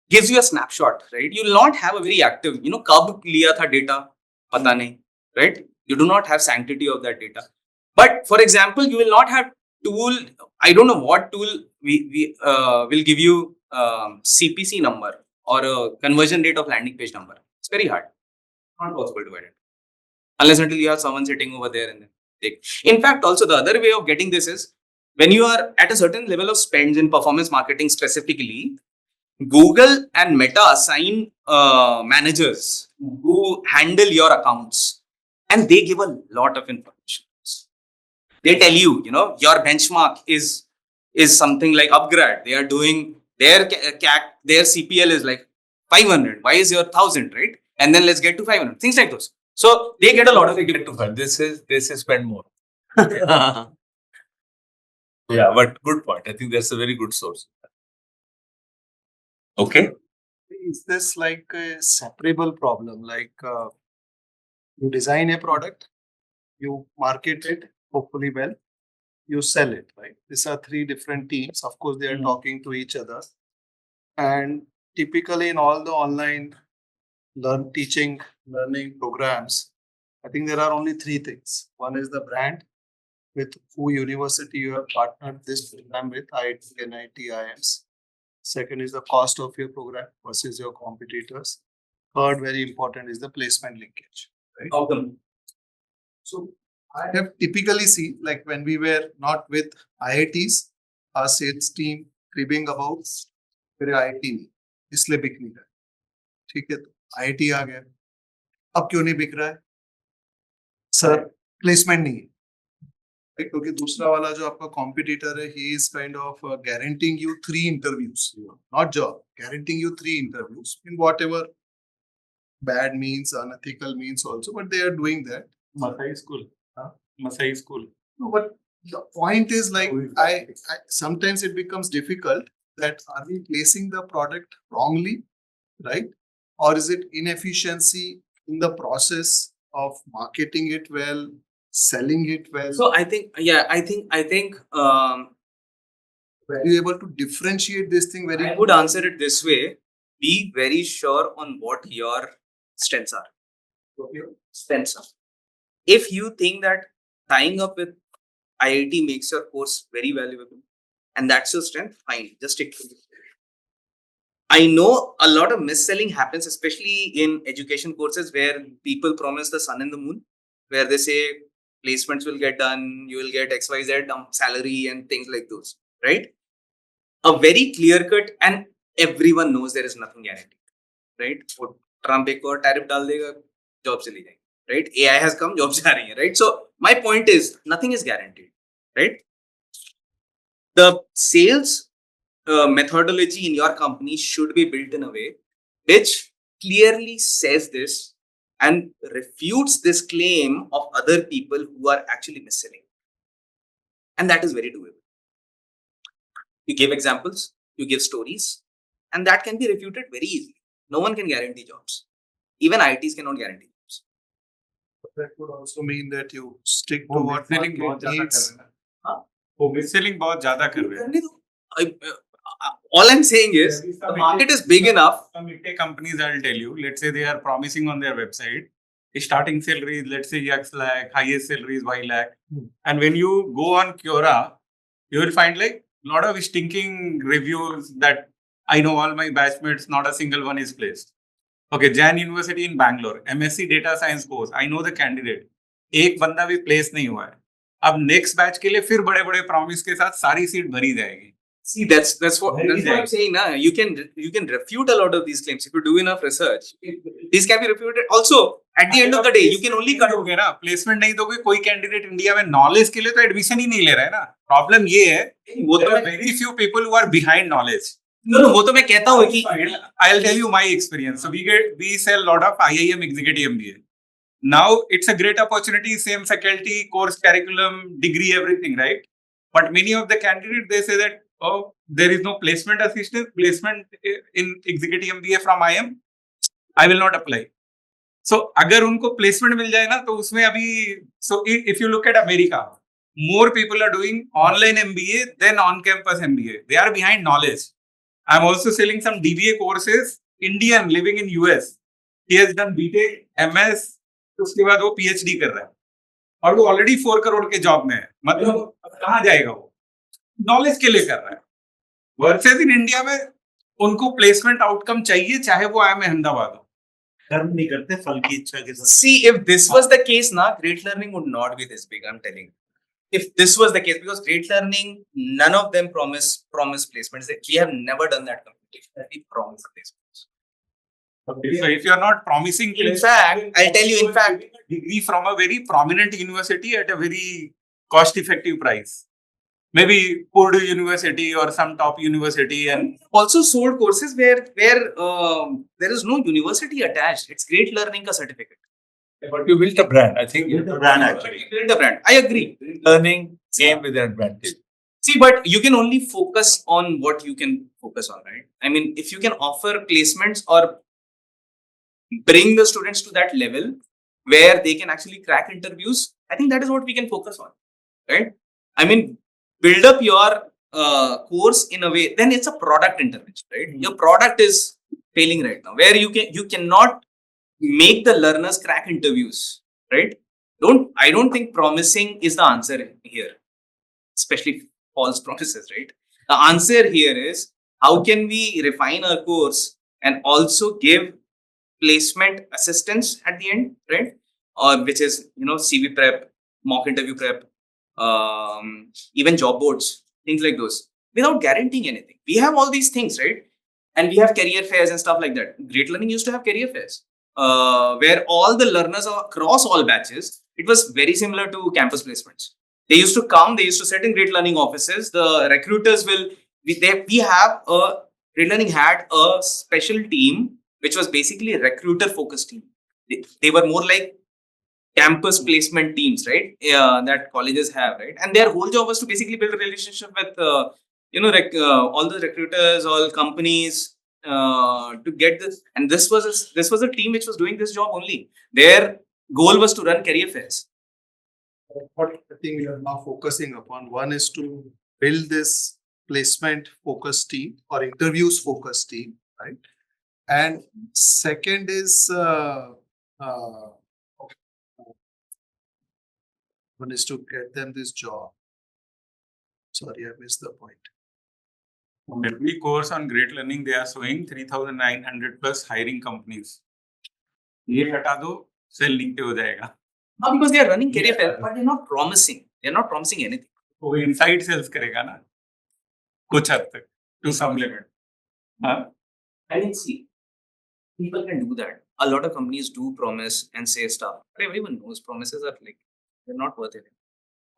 gives you a snapshot, right? You will not have a very active, kab liya tha data, pata nahi, right? You do not have sanctity of that data. But for example, you will not have tool, I don't know what tool we will give you CPC number or a conversion rate of landing page number. It's very hard. Not possible to edit. Unless until you have someone sitting over there and then take. In fact, also the other way of getting this is when you are at a certain level of spends in performance marketing specifically, Google and Meta assign managers who handle your accounts, and they give a lot of information. They tell you, your benchmark is something like upgrade. They are doing their CAC, their CPL is like 500. Why is your 1000, right? And then let's get to 500. Things like those. So they get a lot of Get to find. This is spend more. Yeah, but good point. I think that's a very good source. Okay. Is this like a separable problem? Like you design a product, you market it hopefully well, you sell it, right? These are three different teams. Of course, they are talking to each other. And typically in all the online learning programs, I think there are only three things. One is the brand, with who university you have partnered this program with, IIT, NIIT, IIMs. Second is the cost of your program versus your competitors. Third, very important, is the placement linkage. Right? So I have typically seen, like when we were not with IITs, our sales team cribbing about मेरे IIT नहीं, इसलिए बिक नहीं रहा, ठीक है? तो IIT आ गया, अब क्यों नहीं बिक रहा है? सर प्लेसमेंट नहीं है, क्योंकि दूसरा वाला जो आपका कॉम्पिटिटर है, he is kind of guaranteeing you 3 interviews, not job, guaranteeing you 3 interviews in whatever bad means, unethical means also, but they are doing that. Masai school. Masai school. No, but the point is like, I sometimes it becomes difficult that are we placing the product wrongly, right? Or is it inefficiency in the process of marketing it well, selling it well? So I think Were you able to differentiate this thing very I would answer it this way: be very sure on what your strengths are. Strengths are. If you think that tying up with IIT makes your course very valuable, and that's your strength, fine, just stick to it. I know a lot of mis-selling happens, especially in education courses where people promise the sun and the moon, where they say placements will get done, you will get XYZ salary and things like those, right? A very clear cut, and everyone knows there is nothing guaranteed, right? For Trump एक और tariff डाल देगा, job चली जाएगी, right? AI has come, jobs जा रही हैं, right? So my point is, nothing is guaranteed, right? The sales methodology in your company should be built in a way which clearly says this and refutes this claim of other people who are actually mis-selling. And that is very doable. You give examples, you give stories, and that can be refuted very easily. No one can guarantee jobs. Even IITs cannot guarantee jobs. That would also mean that you stick to what mis-selling market needs. mis-selling बहुत ज़्यादा कर रहे हैं. All I'm saying is the market is big enough. Some EdTech companies, I'll tell you, let's say they are promising on their website, starting salary is, let's say, X lakh, highest salary is Y lakh. And when you go on Quora, you will find like a lot of stinking reviews that I know all my batchmates, not a single one is placed. Okay, Jain University in Bangalore, MSc Data Science course, I know the candidate. एक बंदा भी place नहीं हुआ है. अब next batch के लिए फिर बड़े-बड़े promise के साथ सारी सीट भरी जाएगी. See, that's what I'm saying. Na, you can refute a lot of these claims if you do enough research. These can be refuted. Also, at the end of the day, you can only करोगे ना, placement नहीं दोगे, कोई candidate India में knowledge के लिए तो admission ही नहीं ले रहा है ना. Problem ये है, there are very few people who are behind knowledge. No, वो तो मैं कहता हूँ कि I'll tell you my experience. So we sell a lot of IIM executive MBA. Now it's a great opportunity, same faculty, course curriculum, degree, everything, right? But many of the candidates, they say that, oh, there is no placement assistance, placement in executive MBA from IIM, I will not apply. So अगर उनको placement मिल जाए ना, तो उसमें अभी, so if you look at America, more people are doing online MBA than on-campus MBA. They are behind knowledge. I'm also selling some DBA courses, Indian living in US. He has done BTech, MS, उसके बाद वो PhD कर रहा है और वो already 4 crore के job में है. मतलब कहाँ जाएगा वो? नॉलेज के लिए कर रहा है वर्सेस इन इंडिया में उनको प्लेसमेंट आउटकम चाहिए चाहे वो आए अहमदाबाद हो कर्म नहीं करते फल की इच्छा के साथ. See, if this was the case, na, great learning would not be this big. I'm telling you. If this was the case, because great learning, none of them promise placements. We have never done that competition. That we promise placements. So if you are not promising In fact, I'll tell you. In fact, degree from a very prominent university at a very cost effective price, maybe Purdue University or some top university, and also sold courses where there is no university attached. It's great learning ka certificate. But you built a brand. I think you built a brand actually. Build a brand. I agree. Learning came with an advantage. See, but you can only focus on what you can focus on, right? I mean, if you can offer placements or bring the students to that level where they can actually crack interviews, I think that is what we can focus on, right? I mean, build up your course in a way, then it's a product intervention, right? Your product is failing right now, where you cannot make the learners crack interviews, right? I don't think promising is the answer here, especially false promises, right? The answer here is how can we refine our course and also give placement assistance at the end, right? Or which is, CV prep, mock interview prep, even job boards, things like those, without guaranteeing anything. We have all these things, right? And we have career fairs and stuff like that. Great Learning used to have career fairs where all the learners across all batches, it was very similar to campus placements. They used to come, they used to sit in Great Learning offices. The recruiters Great Learning had a special team which was basically a recruiter focused team. They were more like campus placement teams, right? That colleges have, right? And their whole job was to basically build a relationship with, all the recruiters, all companies to get this. And this was a team which was doing this job only. Their goal was to run career fairs. What I think we are now focusing upon, one is to build this placement focused team or interviews focused team, right? And second is one is to get them this job. Sorry, I missed the point. every course on Great Learning they are showing 3,900 plus hiring companies. ये हटा दो cell नीचे हो जाएगा. Because they are running career fairs, but they're not promising. They're not promising anything. वो inside sales करेगा ना कुछ हद तक to some limit. I mean, see, people can do that. A lot of companies do promise and say stuff, but everyone knows promises are they're not worth it.